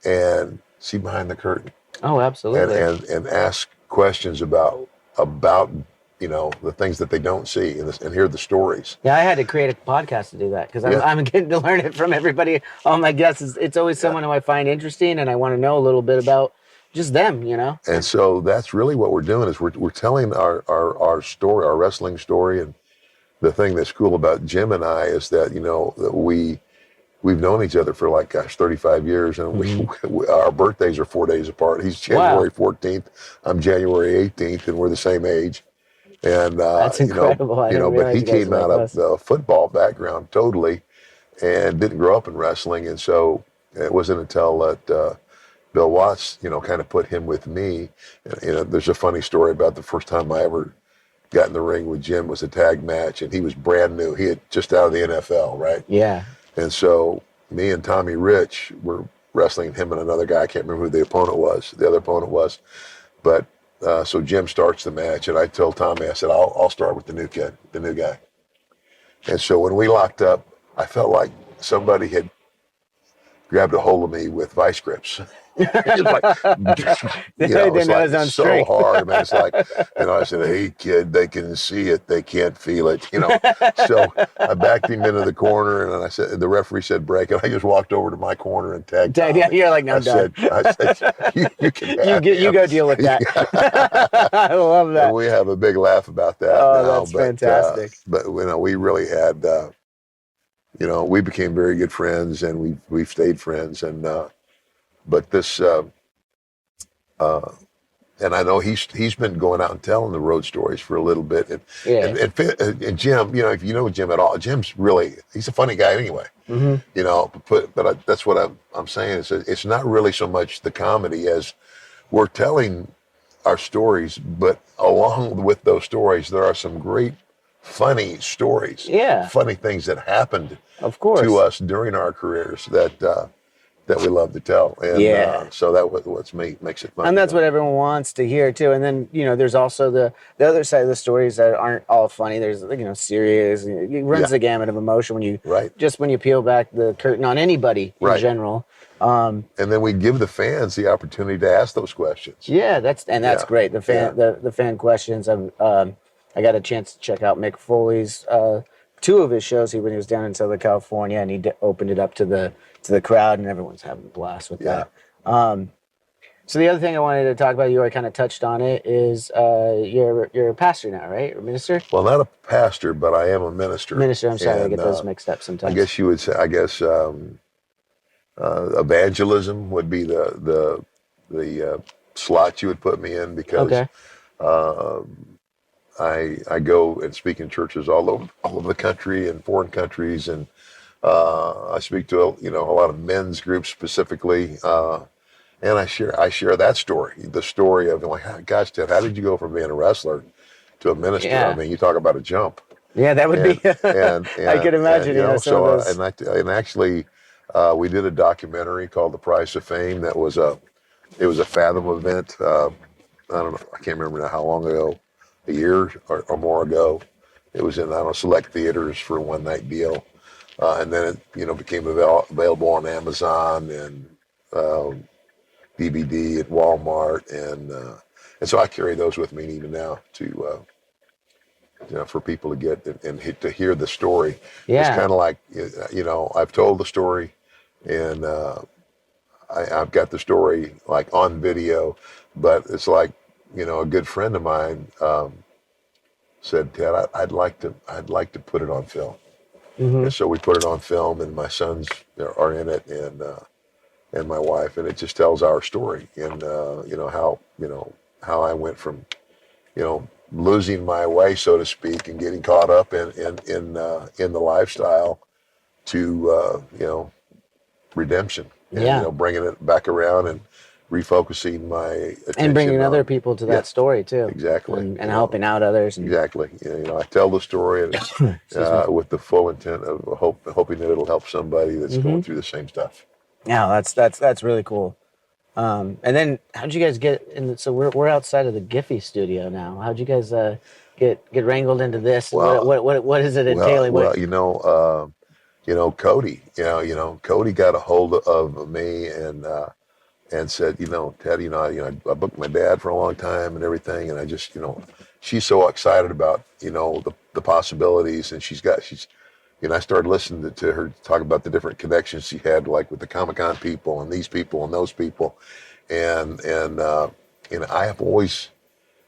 and see behind the curtain? Oh, absolutely. And ask questions about the things that they don't see and hear the stories. Yeah, I had to create a podcast to do that because I'm getting to learn it from everybody. All my guests, it's always someone who I find interesting and I want to know a little bit about just them, And so that's really what we're doing is we're telling our story, our wrestling story. And the thing that's cool about Jim and I is that, that we've known each other for 35 years, and our birthdays are 4 days apart. He's January 14th, I'm January 18th, and we're the same age. And that's incredible. But he came out of the football background totally, and didn't grow up in wrestling, and so it wasn't until that Bill Watts, kind of put him with me. There's a funny story about the first time I ever got in the ring with Jim was a tag match, and he was brand new. He had just out of the NFL, right? Yeah. And so me and Tommy Rich were wrestling him and another guy. I can't remember who the other opponent was. But so Jim starts the match, and I told Tommy, I said, I'll start with the new guy. And so when we locked up, I felt like somebody had grabbed a hold of me with vice grips. It's like, it's like so hard, man. It's like, I said, hey, kid, they can see it, they can't feel it, So I backed him into the corner, and I said, the referee said break, and I just walked over to my corner and tagged him. Yeah, you're like, no, I'm done. I said, you can you go deal with that. I love that. And we have a big laugh about that. Oh, that's fantastic. But we really had, we became very good friends, and we've stayed friends, and. But this, and I know he's been going out and telling the road stories for a little bit, and Jim, if you know Jim at all, Jim's he's a funny guy anyway, But that's what I'm saying. It's not really so much the comedy as we're telling our stories, but along with those stories, there are some great funny stories, funny things that happened, of course, to us during our careers that we love to tell, and so that what makes it fun. And that's what everyone wants to hear too. And then there's also the other side of the stories that aren't all funny. There's serious. It runs the gamut of emotion when you peel back the curtain on anybody in general. And then we give the fans the opportunity to ask those questions. Yeah, that's great. The fan questions. I got a chance to check out Mick Foley's 2 of his shows when he was down in Southern California, and he opened it up to the crowd, and everyone's having a blast with that. So the other thing I wanted to talk about, you already kind of touched on it, is you're a pastor now, right? Or minister? Well, not a pastor, but I am a minister. Minister, I'm sorry, I get those mixed up sometimes. I guess you would say, evangelism would be the slot you would put me in, because I go and speak in churches all over the country and foreign countries, and I speak to a lot of men's groups specifically, and I share that story, the story of gosh, Ted, how did you go from being a wrestler to a minister? Yeah. I mean, you talk about a jump. Yeah, that would be. and I can imagine. And actually, we did a documentary called "The Price of Fame." It was a Fathom event. I don't know. I can't remember now how long ago. A year or more ago. It was in select theaters for a one-night deal, and then it became available on Amazon and DVD at Walmart, and so I carry those with me even now to for people to get and to hear the story. It's Yeah. kind of like I've told the story, and I've got the story like on video, but it's like a good friend of mine said, Ted, I'd like to put it on film. Mm-hmm. And so we put it on film, and my sons are in it, and my wife, and it just tells our story, and how I went from losing my way, so to speak, and getting caught up in the lifestyle to redemption, Yeah. and bringing it back around and refocusing my attention And bringing on, other people to that story too. exactly, And helping out others. And, exactly. I tell the story with the full intent of hoping that it'll help somebody that's going through the same stuff. yeah, that's really cool. And then how'd you guys get in? So we're outside of the Giphy studio now. How'd you guys get wrangled into this? Well, what is it entailing? Cody. Cody got a hold of me and said, Ted, I booked my dad for a long time and everything, and I just, she's so excited about, the possibilities, and she's, I started listening to her talk about the different connections she had, like with the Comic-Con people and these people and those people, and I have always,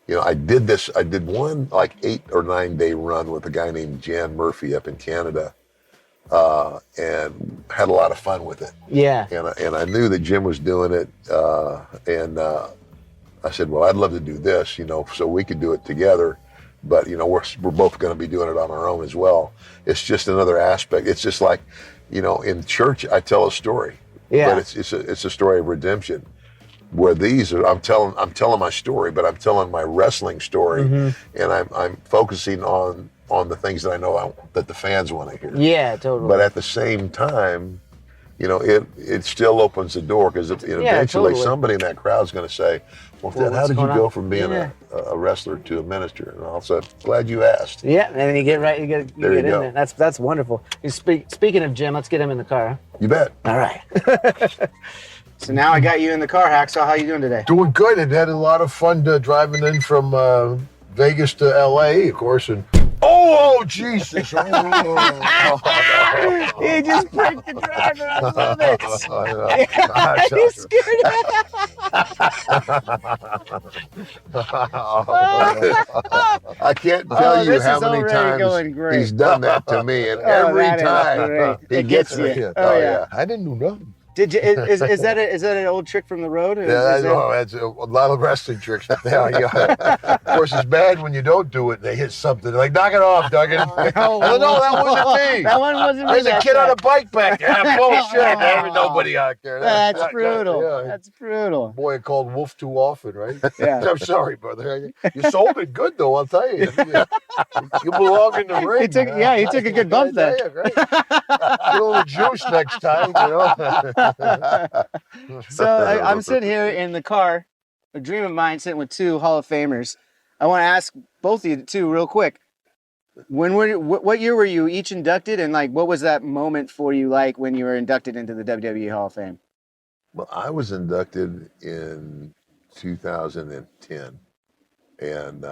I did one like 8 or 9 day run with a guy named Jan Murphy up in Canada. And had a lot of fun with it. Yeah. And I knew that Jim was doing it. And I said, well, I'd love to do this, so we could do it together. But, we're both going to be doing it on our own as well. It's just another aspect. It's just like, in church, I tell a story. Yeah. But it's a story of redemption. Where these are, I'm telling my story, but I'm telling my wrestling story, and I'm focusing on the things that I know that the fans want to hear. Yeah, totally. But at the same time, it still opens the door, because eventually somebody in that crowd is going to say, well, Ted, how did you go from being a wrestler to a minister? And I'll say, glad you asked. Yeah, and then you get in there. That's wonderful. Speaking of Jim, let's get him in the car. Huh? You bet. All right. So now I got you in the car, Hacksaw. How you doing today? Doing good, and had a lot of fun driving in from Vegas to LA, of course, and oh Jesus! He just pricked the driver. I love it. You scared I can't tell you this how is many already going times great. he's done that to me, and every that is time great. he It gets gets me. you. Oh, Oh, yeah. I didn't do nothing. Did you? Is that an old trick from the road? Yeah, that's a lot of wrestling tricks. Of course, it's bad when you don't do it and they hit something. They're like, knock it off, Duggan. Oh, no, that wasn't me. That one wasn't me. There's a that kid time. on a bike back there. Bullshit. There ain't nobody out there. That's brutal. Yeah. That's brutal. Boy, called wolf too often, right? Yeah. I'm sorry, brother. You sold it good, though, I'll tell you. You belong in the ring. He took a good bump there. Yeah, right? Get a little juice next time, So I'm sitting here in the car, a dream of mine, sitting with two Hall of Famers. I want to ask both of you two real quick. What year were you each inducted, and what was that moment for you like when you were inducted into the WWE Hall of Fame? Well, I was inducted in 2010, and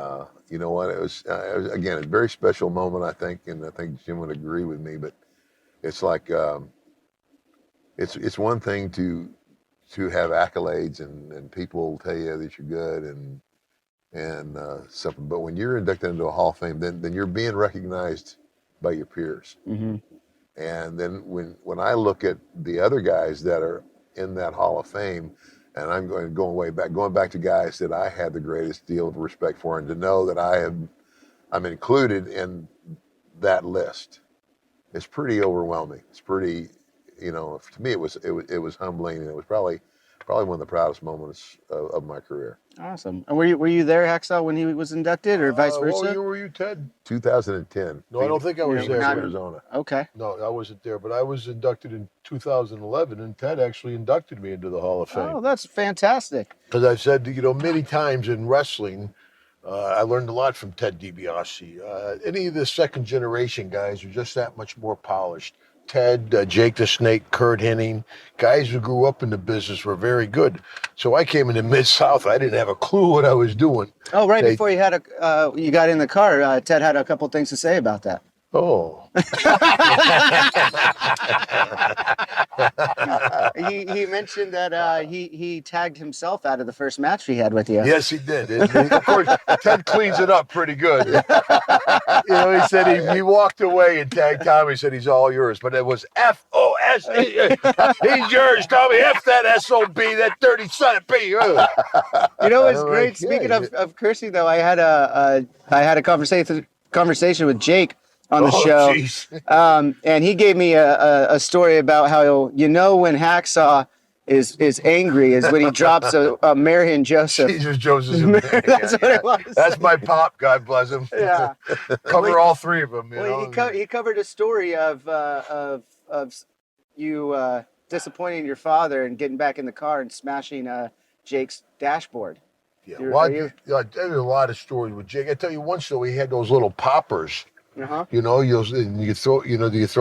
you know what? It was again a very special moment, I think, and I think Jim would agree with me. But it's like it's one thing to have accolades and people tell you that you're good and something, but when you're inducted into a Hall of Fame, then you're being recognized by your peers. Mm-hmm. And then when I look at the other guys that are in that Hall of Fame, and I'm going back to guys that I had the greatest deal of respect for, and to know that I'm included in that list, it's pretty overwhelming. It's pretty, to me it was humbling, and it was probably one of the proudest moments of my career. Awesome. And were you there, Hacksaw, when he was inducted, or vice versa? What year were you, Ted? 2010. No, I don't think I was Yeah, there. not- Arizona. Okay. No, I wasn't there, but I was inducted in 2011, and Ted actually inducted me into the Hall of Fame. Oh, that's fantastic. Because I've said, many times in wrestling, I learned a lot from Ted DiBiase. Any of the second generation guys are just that much more polished. Ted, Jake the Snake, Kurt Henning, guys who grew up in the business were very good. So I came into Mid-South. I didn't have a clue what I was doing. Oh, right before you got in the car, Ted had a couple things to say about that. Oh. He mentioned that he tagged himself out of the first match he had with you. Yes, he did. Of course, Ted cleans it up pretty good. He said he walked away and tagged Tommy. He said he's all yours, but it was F-O-S-E. He's yours, Tommy. F that S-O-B, that dirty son of B. It's great. Speaking of cursing, though, I had a conversation with Jake on the show, and he gave me a story about how when Hacksaw is angry is when he drops a Mary and Joseph. Jesus, Joseph. That's what it was. That's my pop. God bless him. Yeah, cover all three of them. He covered a story of you disappointing your father and getting back in the car and smashing Jake's dashboard. Yeah, there's a lot of stories with Jake. I tell you one story. He had those little poppers. Uh-huh. You throw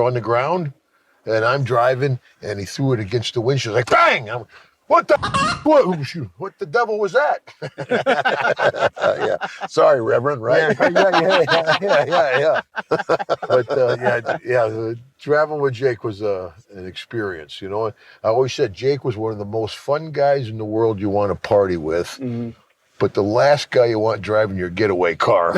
on the ground, and I'm driving, and he threw it against the windshield like bang! What the devil was that? Yeah, sorry, Reverend. Right? Yeah. But traveling with Jake was an experience. I always said Jake was one of the most fun guys in the world you want to party with. Mm-hmm. But the last guy you want driving your getaway car.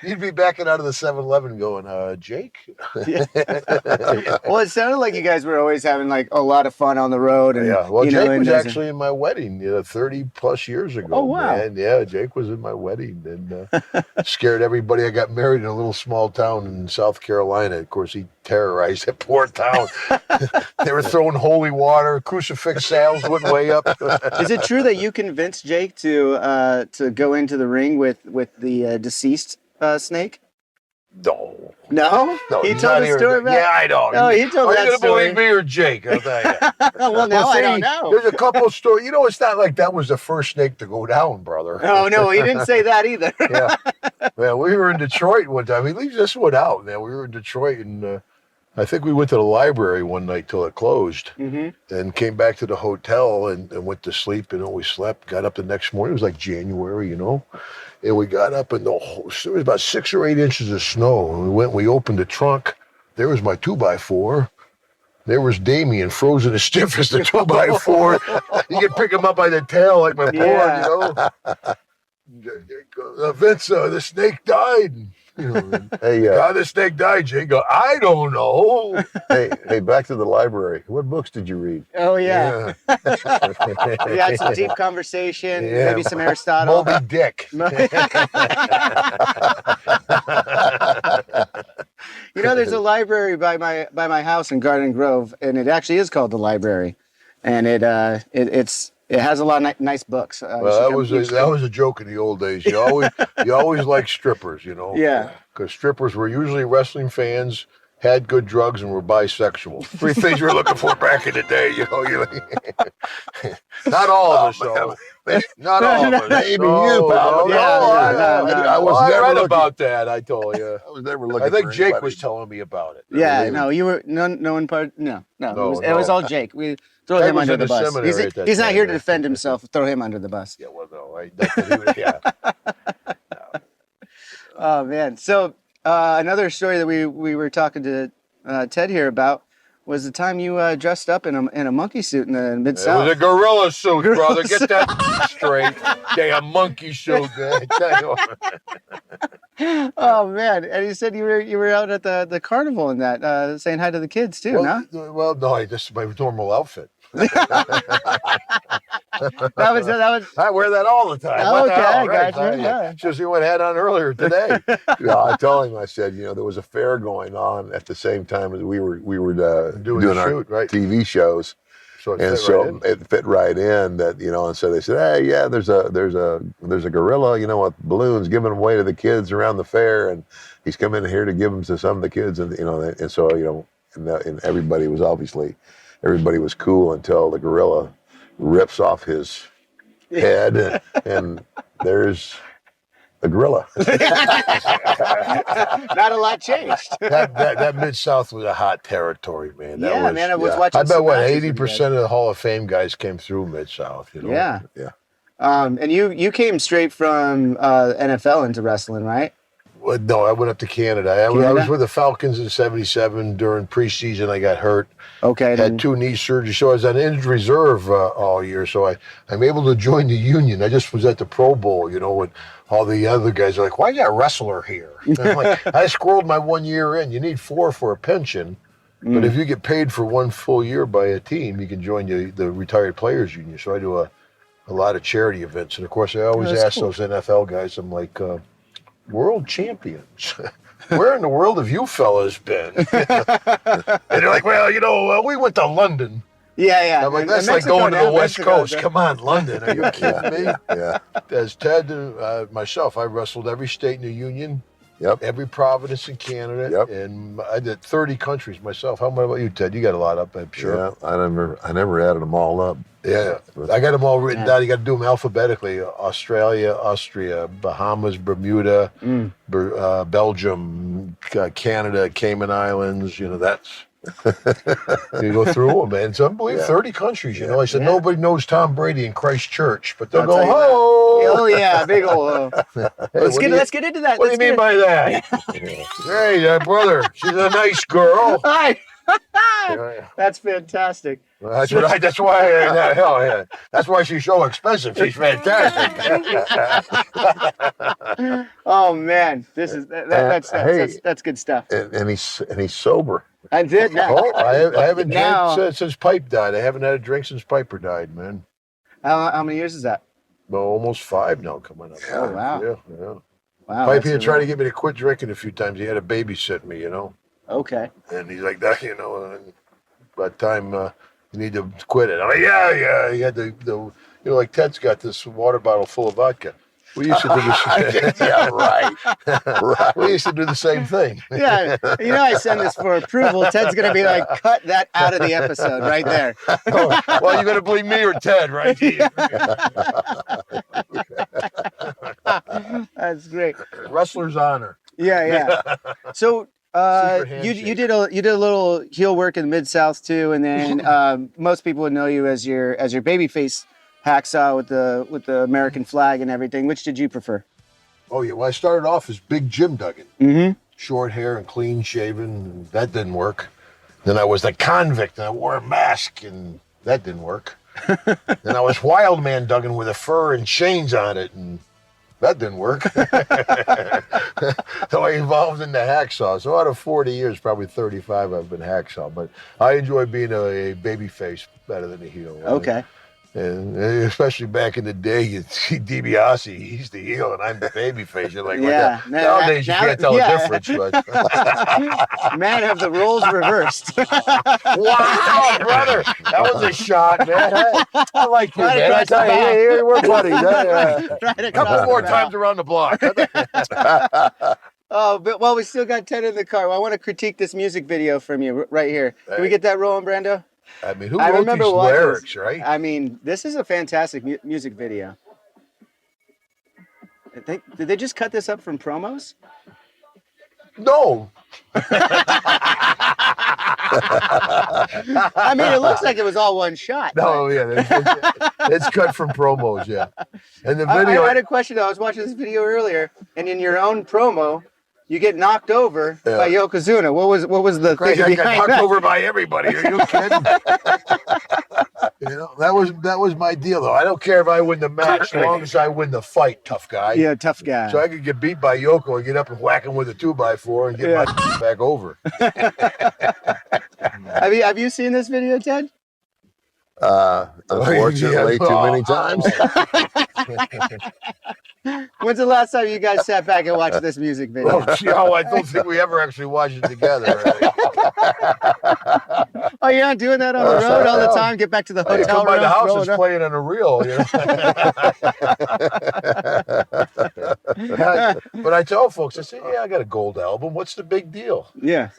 You'd be backing out of the 7-Eleven going, Jake? Well, it sounded like you guys were always having like a lot of fun on the road. And, Jake was actually in my wedding 30 plus years ago. Oh, wow. Man. Yeah, Jake was in my wedding and scared everybody. I got married in a little small town in South Carolina. Of course, he terrorized that poor town. They were throwing holy water. Crucifix sales went way up. Is it true that you convinced Jake to go into the ring with the deceased Snake? No. No? He told the story about. Yeah, I know. Oh, he told that story. Are you going to believe me or Jake? I'll tell you. Well, now I don't know. There's a couple of stories. It's not like that was the first snake to go down, brother. Oh, no, he didn't say that either. Yeah. Man, we were in Detroit one time. He leaves this one out. Man, we were in Detroit, and I think we went to the library one night till it closed, and came back to the hotel and went to sleep. We slept, got up the next morning. It was like January, and we got up and there was about 6 or 8 inches of snow. And we opened the trunk. There was my 2x4. There was Damien frozen as stiff as the 2x4. You could pick him up by the tail like my board, Vince, the snake died. Hey, how the snake died, Jake? I don't know. hey, back to the library. What books did you read? Oh, yeah. We had some deep conversation, maybe some Aristotle. Moby Dick. There's a library by my house in Garden Grove, and it actually is called the library, and it has a lot of nice books. Well, that was a joke in the old days. You always liked strippers, Yeah. Because strippers were usually wrestling fans, had good drugs, and were bisexual. 3 things you were looking for back in the day, Not all of us, though. Not all of us. Maybe you, pal. I was never read about that. I told you. I was never looking. I think for Jake anybody. was telling me about it. Yeah, no, you were no one part. No. It was all Jake. We throw him under the bus. He's not here to defend himself. Throw him under the bus. Yeah, well, no, yeah. Oh man. So another story that we were talking to Ted here about was the time you dressed up in a monkey suit in the Mid-South. It was a gorilla suit, brother. Get that straight. Damn monkey suit, man. Oh man! And you said you were out at the carnival in that, saying hi to the kids too, no? Well, no, this is my normal outfit. That was. I wear that all the time. Oh, What the okay, hell, I right? got you, yeah. Just what I had on earlier today. I told him. I said, there was a fair going on at the same time as we were doing our shoot, right? TV shows. So it fit right in that, and so they said, hey, yeah, there's a gorilla, with balloons giving away to the kids around the fair, and he's coming in here to give them to some of the kids, and and so and everybody was cool until the gorilla rips off his head, and there's A gorilla. Not a lot changed. That Mid-South was a hot territory, man. I was watching. I bet what 80% of the Hall of Fame guys came through Mid-South. You know? Yeah. Yeah. And you came straight from NFL into wrestling, right? Well, no, I went up to Canada. I was with the Falcons in '77 during preseason. I got hurt. Okay. Had 2 knee surgeries, so I was on injured reserve all year. So I'm able to join the union. I just was at the Pro Bowl, you know, and all the other guys are like, "Why you got a wrestler here?" And I'm like, I squirreled my 1 year in. You need 4 for a pension, but if you get paid for 1 full year by a team, you can join the retired players union. So I do a lot of charity events, and of course, I always ask those NFL guys. I'm like, world champions. Where in the world have you fellas been? And they're like, well, you know, we went to London. Yeah. I'm like, that's like going to the West Coast. Come on, London. Are you kidding me? Yeah. As Ted and myself, I wrestled every state in the union. Yep. Every province in Canada. Yep. And I did 30 countries myself. How about you, Ted? You got a lot up, I'm sure. Yeah. I never added them all up. Yeah. I got them all written down. You got to do them alphabetically. Australia, Austria, Bahamas, Bermuda, Belgium, Canada, Cayman Islands. You know, that's... you go through them, man. It's unbelievable. 30 countries, you know. I said, nobody knows Tom Brady in Christchurch, but they'll go, oh, yeah, big old. Hey, let's get into that. What do you mean by that? Hey, brother, she's a nice girl. Hi. That's fantastic. That's why. That's why she's so expensive. She's fantastic. Oh man, this is that's good stuff. And he's sober. I did now. Oh, I haven't drank since Pipe died. I haven't had a drink since Piper died, man. How many years is that? Well, almost 5 now coming up. Oh wow. Yeah. Wow. Pipe here tried to get me to quit drinking a few times. He had to babysit me, you know. Okay. And he's like that, you know. And by the time you need to quit it, I'm like, yeah. He had the you know, like Ted's got this water bottle full of vodka. We used to do the same. Yeah, right. We used to do the same thing. Yeah, you know, I send this for approval. Ted's gonna be like, cut that out of the episode right there. Oh, well, you're gonna believe me or Ted, right? That's great. Wrestler's honor. Yeah. So you did a little heel work in the Mid-South too, and then most people would know you as your babyface Hacksaw with the American flag and everything. Which did you prefer? Oh yeah, well I started off as Big Jim Duggan. Mm-hmm. Short hair and clean shaven, and that didn't work. Then I was the convict and I wore a mask, and that didn't work. Then I was Wild Man Duggan with a fur and chains on it, and that didn't work. So I evolved into Hacksaw. So out of 40 years, probably 35 I've been Hacksaw. But I enjoy being a baby face better than a heel. Okay. And especially back in the day, you'd see DiBiase, he's the heel and I'm the baby face. You're like, yeah. Nowadays you can't tell the difference. But man, have the roles reversed. Wow, brother, that was a shot, man. I like you, man. I tell you, we're buddies. A couple more times around the block. Oh, but we still got Ted in the car. Well, I want to critique this music video from you right here. Can we get that rolling, Brando? I mean, who wrote these lyrics, right? I mean, this is a fantastic music video. Did they just cut this up from promos? No. I mean, it looks like it was all one shot. No, yeah, it's cut from promos, yeah. And the video. I had a question though. I was watching this video earlier, and in your own promo, you get knocked over by Yokozuna. What was the thing I behind got knocked that? over by everybody. Are you kidding? You know, that was my deal though. I don't care if I win the match, as long as I win the fight, tough guy. Yeah, tough guy. So I could get beat by Yoko and get up and whack him with a 2x4 and get my back over. Have you seen this video, Ted? Unfortunately, too many times. When's the last time you guys sat back and watched this music video? Well, I don't think we ever actually watched it together. Oh, you're not doing that on the road all the time? Get back to the hotel come by room, the house, roll it's it up. playing on a reel. You know? But I tell folks, I say, yeah, I got a gold album. What's the big deal? Yeah.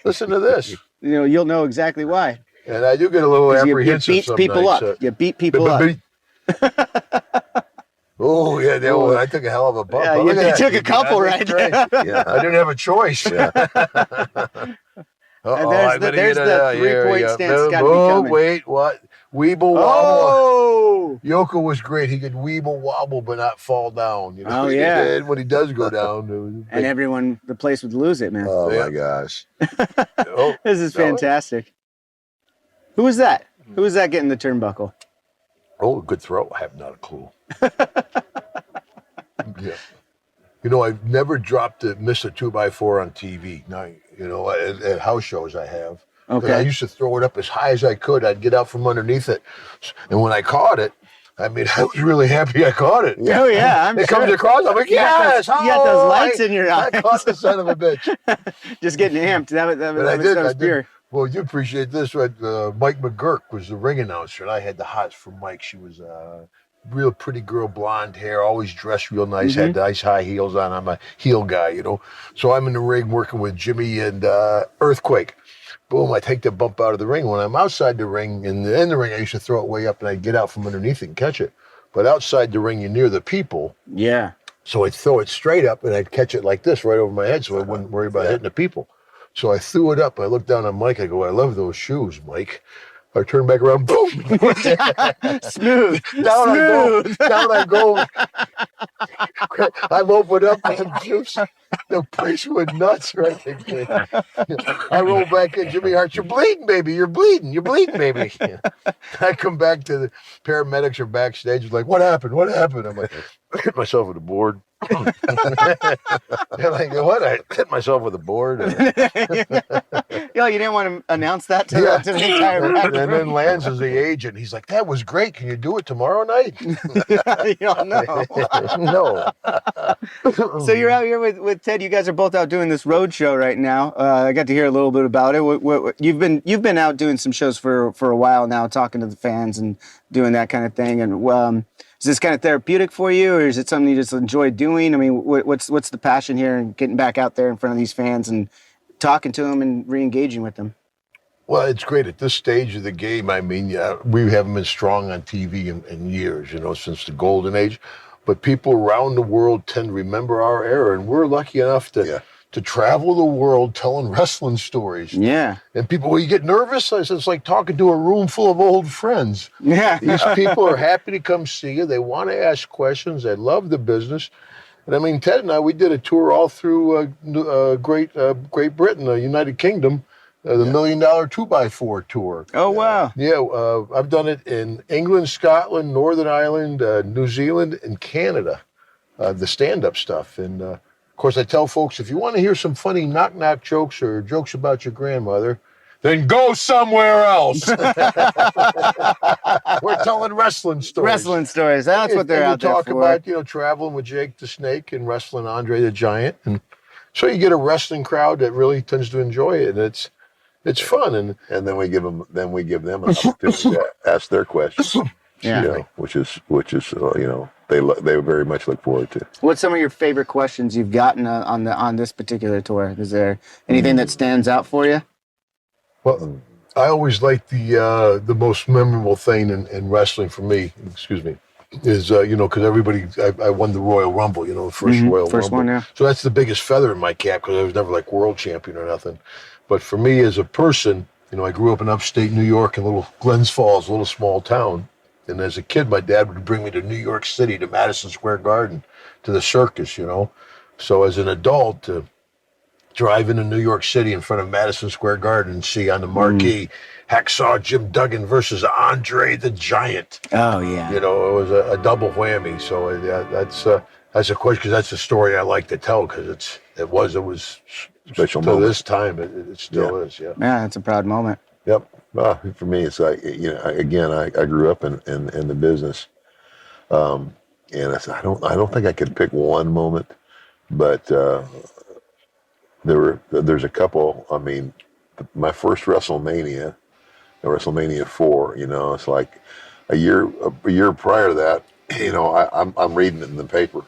Listen to this. You know, you'll know exactly why. And I do get a little apprehensive you beat people nights, up. You beat people up. Oh yeah, I took a hell of a bump. Yeah, But you look at that, took a Dickie. couple, I right? did great. Yeah. I didn't have a choice. Yeah. And there's the 3-point stance got to be coming. Wait, what? Weeble wobble. Oh! Yoko was great. He could weeble wobble but not fall down. You know? Oh, yeah. And when he does go down, And the place would lose it, man. Oh Yeah. my gosh. oh, This is that one? fantastic. Who was that? Who was that getting the turnbuckle? Oh, good throw. I have not a clue. Yeah. You know, I've never missed a 2x4 on TV. Now, you know, at house shows I have. Okay. I used to throw it up as high as I could. I'd get out from underneath it. And when I caught it, I mean, I was really happy I caught it. Oh, yeah, I'm It sure. comes across, I'm like, You got yes! you got those lights in your I eyes. caught the son of a bitch. Just getting amped. That was pure. Well, you appreciate this, right? Mike McGurk was the ring announcer, and I had the hots for Mike. She was a real pretty girl, blonde hair, always dressed real nice, had nice high heels on. I'm a heel guy, you know. So I'm in the ring working with Jimmy and Earthquake. Boom, I take the bump out of the ring. When I'm outside the ring, in the ring, I used to throw it way up, and I'd get out from underneath it and catch it. But outside the ring, you're near the people. Yeah. So I'd throw it straight up, and I'd catch it like this right over my head, so I wouldn't worry about hitting the people. So I threw it up. I looked down on Mike. I go, I love those shoes, Mike. I turn back around, boom. Smooth. Down Smooth. I go. I'm opened up and juice. The place went nuts right there. I roll back in. Jimmy Hart, you're bleeding, baby. You're bleeding. You're bleeding, baby. I come back to the paramedics are backstage. Like, what happened? What happened? I'm like, I hit myself with a board. They're like, what? I hit myself with a board. Yo, you didn't want to announce that to the entire And then Lance is the agent. He's like, that was great. Can you do it tomorrow night? You don't know. No. So you're out here with Ted. You guys are both out doing this road show right now. I got to hear a little bit about it. You've been out doing some shows for a while now, talking to the fans and doing that kind of thing. And is this kind of therapeutic for you, or is it something you just enjoy doing? I mean, what's the passion here and getting back out there in front of these fans and talking to them and re-engaging with them? Well, it's great at this stage of the game. I mean, we haven't been strong on TV in years, you know, since the golden age. But people around the world tend to remember our era, and we're lucky enough to travel the world telling wrestling stories. Yeah. And people, well, you get nervous? I said, it's like talking to a room full of old friends. Yeah. These people are happy to come see you. They want to ask questions. They love the business. And I mean, Ted and I, we did a tour all through Great Britain, the United Kingdom, the $1 Million 2x4 tour. Oh, wow. Yeah, I've done it in England, Scotland, Northern Ireland, New Zealand, and Canada, the stand-up stuff. And, of course, I tell folks, if you want to hear some funny knock-knock jokes or jokes about your grandmother, then go somewhere else. We're telling wrestling stories. Wrestling stories. That's what they're out there talk for. about, you know, traveling with Jake the Snake and wrestling Andre the Giant. And so you get a wrestling crowd that really tends to enjoy it. And it's fun. And And then we give them an opportunity to ask their questions. Yeah. You know, which is you know, they very much look forward to. What's some of your favorite questions you've gotten on this particular tour? Is there anything that stands out for you? well, I always like the most memorable thing in wrestling for me, is, you know, because I won the Royal Rumble, you know, the first Royal First Rumble. one, yeah. So that's the biggest feather in my cap because I was never like world champion or nothing. But for me as a person, you know, I grew up in upstate New York in little Glens Falls, a little small town. And as a kid, my dad would bring me to New York City, to Madison Square Garden, to the circus, you know. So as an adult, to drive into New York City in front of Madison Square Garden and see on the marquee Hacksaw Jim Duggan versus Andre the Giant. Oh, yeah. You know, it was a double whammy. So that's a question, because that's a story I like to tell, because it was Special to moment. this time. It still is. Yeah. Yeah, it's a proud moment. Yep. Well, for me, it's like, you know, again, I grew up in the business, and I don't think I could pick one moment, but there's a couple. I mean, my first WrestleMania 4. You know, it's like a year prior to that. You know, I'm reading it in the paper.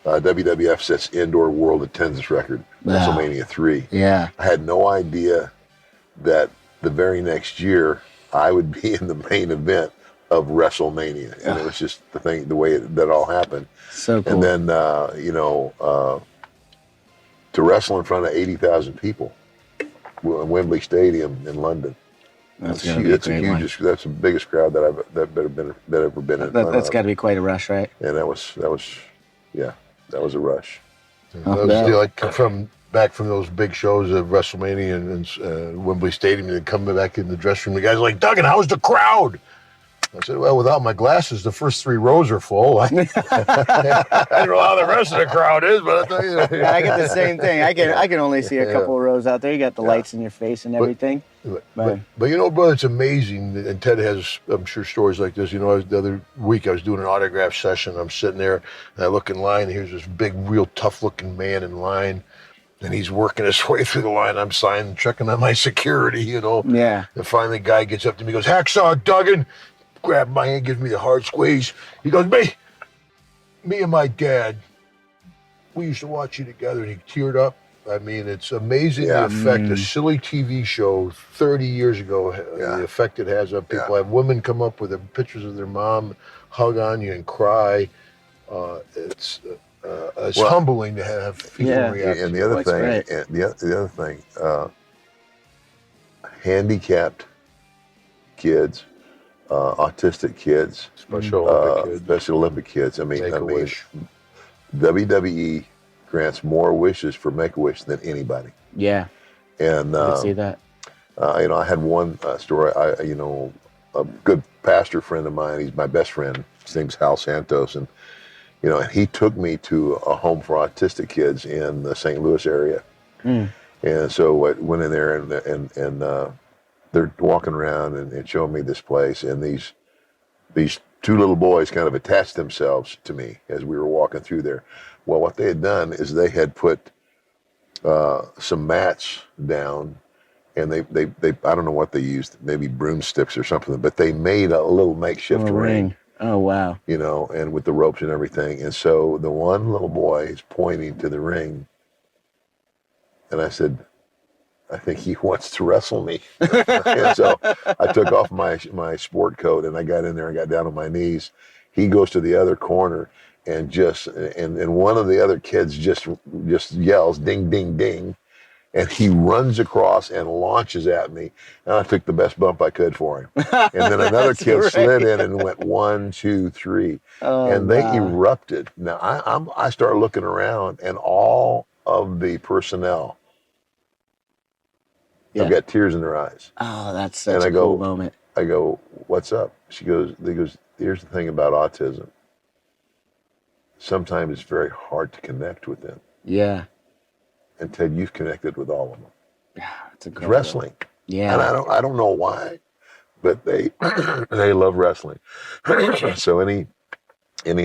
WWF sets indoor world attendance record, Wow. WrestleMania 3. Yeah. I had no idea that the very next year I would be in the main event of WrestleMania, and it was just the way that all happened. So cool. And then to wrestle in front of 80,000 people in Wembley Stadium in London. That's That's the biggest crowd that I've ever been in. That's got to be quite a rush, right? And that was a rush. Like back from those big shows at WrestleMania and Wembley Stadium, and coming back in the dressing room, the guys are like, Duggan, how's the crowd? I said, well, without my glasses, the first 3 rows are full. I don't know how the rest of the crowd is, but I'll tell you. Yeah, I get the same thing. I can only see a couple of rows out there. You got the lights in your face and everything. But you know, brother, it's amazing. And Ted has, I'm sure, stories like this. You know, the other week I was doing an autograph session. I'm sitting there, and I look in line, and here's this big, real tough-looking man in line. And he's working his way through the line. I'm signing, checking on my security, you know. Yeah. And finally, the guy gets up to me, goes, Hacksaw, Duggan. Grabbed my hand, gives me the hard squeeze. He goes, me and my dad, we used to watch you together. And he teared up. I mean, it's amazing the effect a silly TV show 30 years ago, the effect it has on people. I have women come up with pictures of their mom, hug on you and cry. It's humbling to have people react. And the other thing, handicapped kids, autistic kids, Special Olympic kids. I mean, WWE grants more wishes for Make-A-Wish than anybody. Yeah. And I can see that. I had one story. A good pastor friend of mine. He's my best friend. His name's Hal Santos, and and he took me to a home for autistic kids in the St. Louis area. And so I went in there, and they're walking around and showing me this place, and these 2 little boys kind of attached themselves to me as we were walking through there. Well, what they had done is they had put some mats down, and they I don't know what they used, maybe broomsticks or something, but they made a little makeshift ring. Oh, wow. And with the ropes and everything. And so the one little boy is pointing to the ring, and I said, I think he wants to wrestle me. And so I took off my sport coat, and I got in there and got down on my knees. He goes to the other corner, and and one of the other kids just yells, ding, ding, ding. And he runs across and launches at me. And I took the best bump I could for him. And then another kid slid in and went 1, 2, 3. And they erupted. Now I started looking around, and all of the personnel have got tears in their eyes. Oh, that's such a cool moment. I go, what's up? He goes, here's the thing about autism. Sometimes it's very hard to connect with them. Yeah. And Ted, you've connected with all of them. Yeah, it's wrestling. Yeah. And I don't know why, but they they love wrestling. So any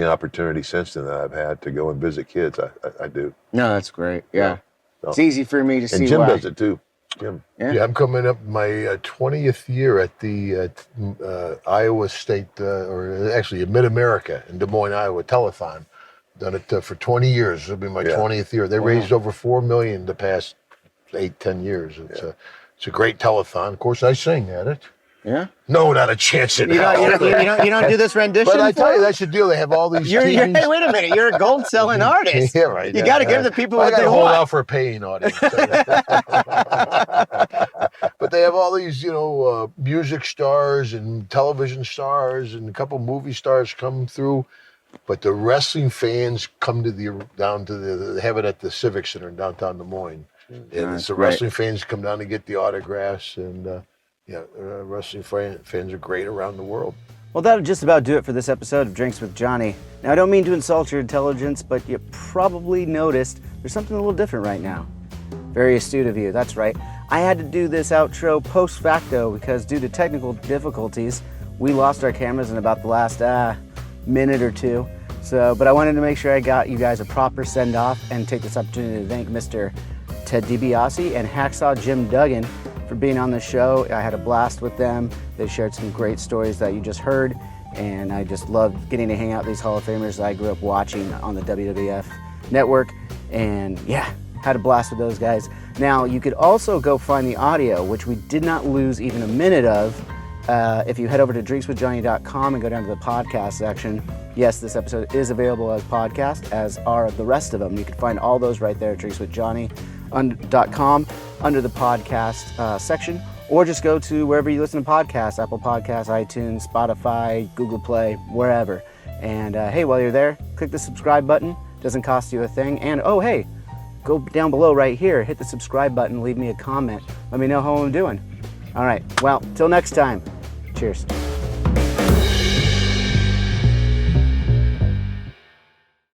opportunity since then that I've had to go and visit kids, I do. No, that's great. Yeah. So, it's easy for me to see. And Jim does it too. Jim. Yeah, I'm coming up my 20th year at the Iowa State, or actually Mid-America in Des Moines, Iowa, telethon. Done it for 20 years. It'll be my 20th year. They raised over $4 million the past 8-10 years. It's a great telethon. Of course, I sing at it. Yeah. No, not a chance in hell. You don't do this rendition. But I tell you, that's the deal. They have all these. Hey, wait a minute. You're a gold selling artist. Yeah, right. You got to give the people what I they got to hold want. out for a paying audience. But they have all these, music stars and television stars and a couple movie stars come through. But the wrestling fans come to they have it at the Civic Center in downtown Des Moines. And it's the wrestling fans come down to get the autographs. And wrestling fans are great around the world. Well, that'll just about do it for this episode of Drinks with Johnny. Now, I don't mean to insult your intelligence, but you probably noticed there's something a little different right now. Very astute of you, that's right. I had to do this outro post facto because due to technical difficulties, we lost our cameras in about the last minute or two. But I wanted to make sure I got you guys a proper send-off and take this opportunity to thank Mr. Ted DiBiase and Hacksaw Jim Duggan for being on the show. I had a blast with them. They shared some great stories that you just heard, and I just loved getting to hang out with these Hall of Famers that I grew up watching on the WWF network, and had a blast with those guys. Now, you could also go find the audio, which we did not lose even a minute of, If you head over to drinkswithjohnny.com and go down to the podcast section, yes, this episode is available as podcast, as are the rest of them. You can find all those right there at drinkswithjohnny.com under the podcast section, or just go to wherever you listen to podcasts, Apple Podcasts, iTunes, Spotify, Google Play, wherever. And hey, while you're there, click the subscribe button. Doesn't cost you a thing. And oh, hey, go down below right here, hit the subscribe button, leave me a comment. Let me know how I'm doing. All right, well, till next time, cheers.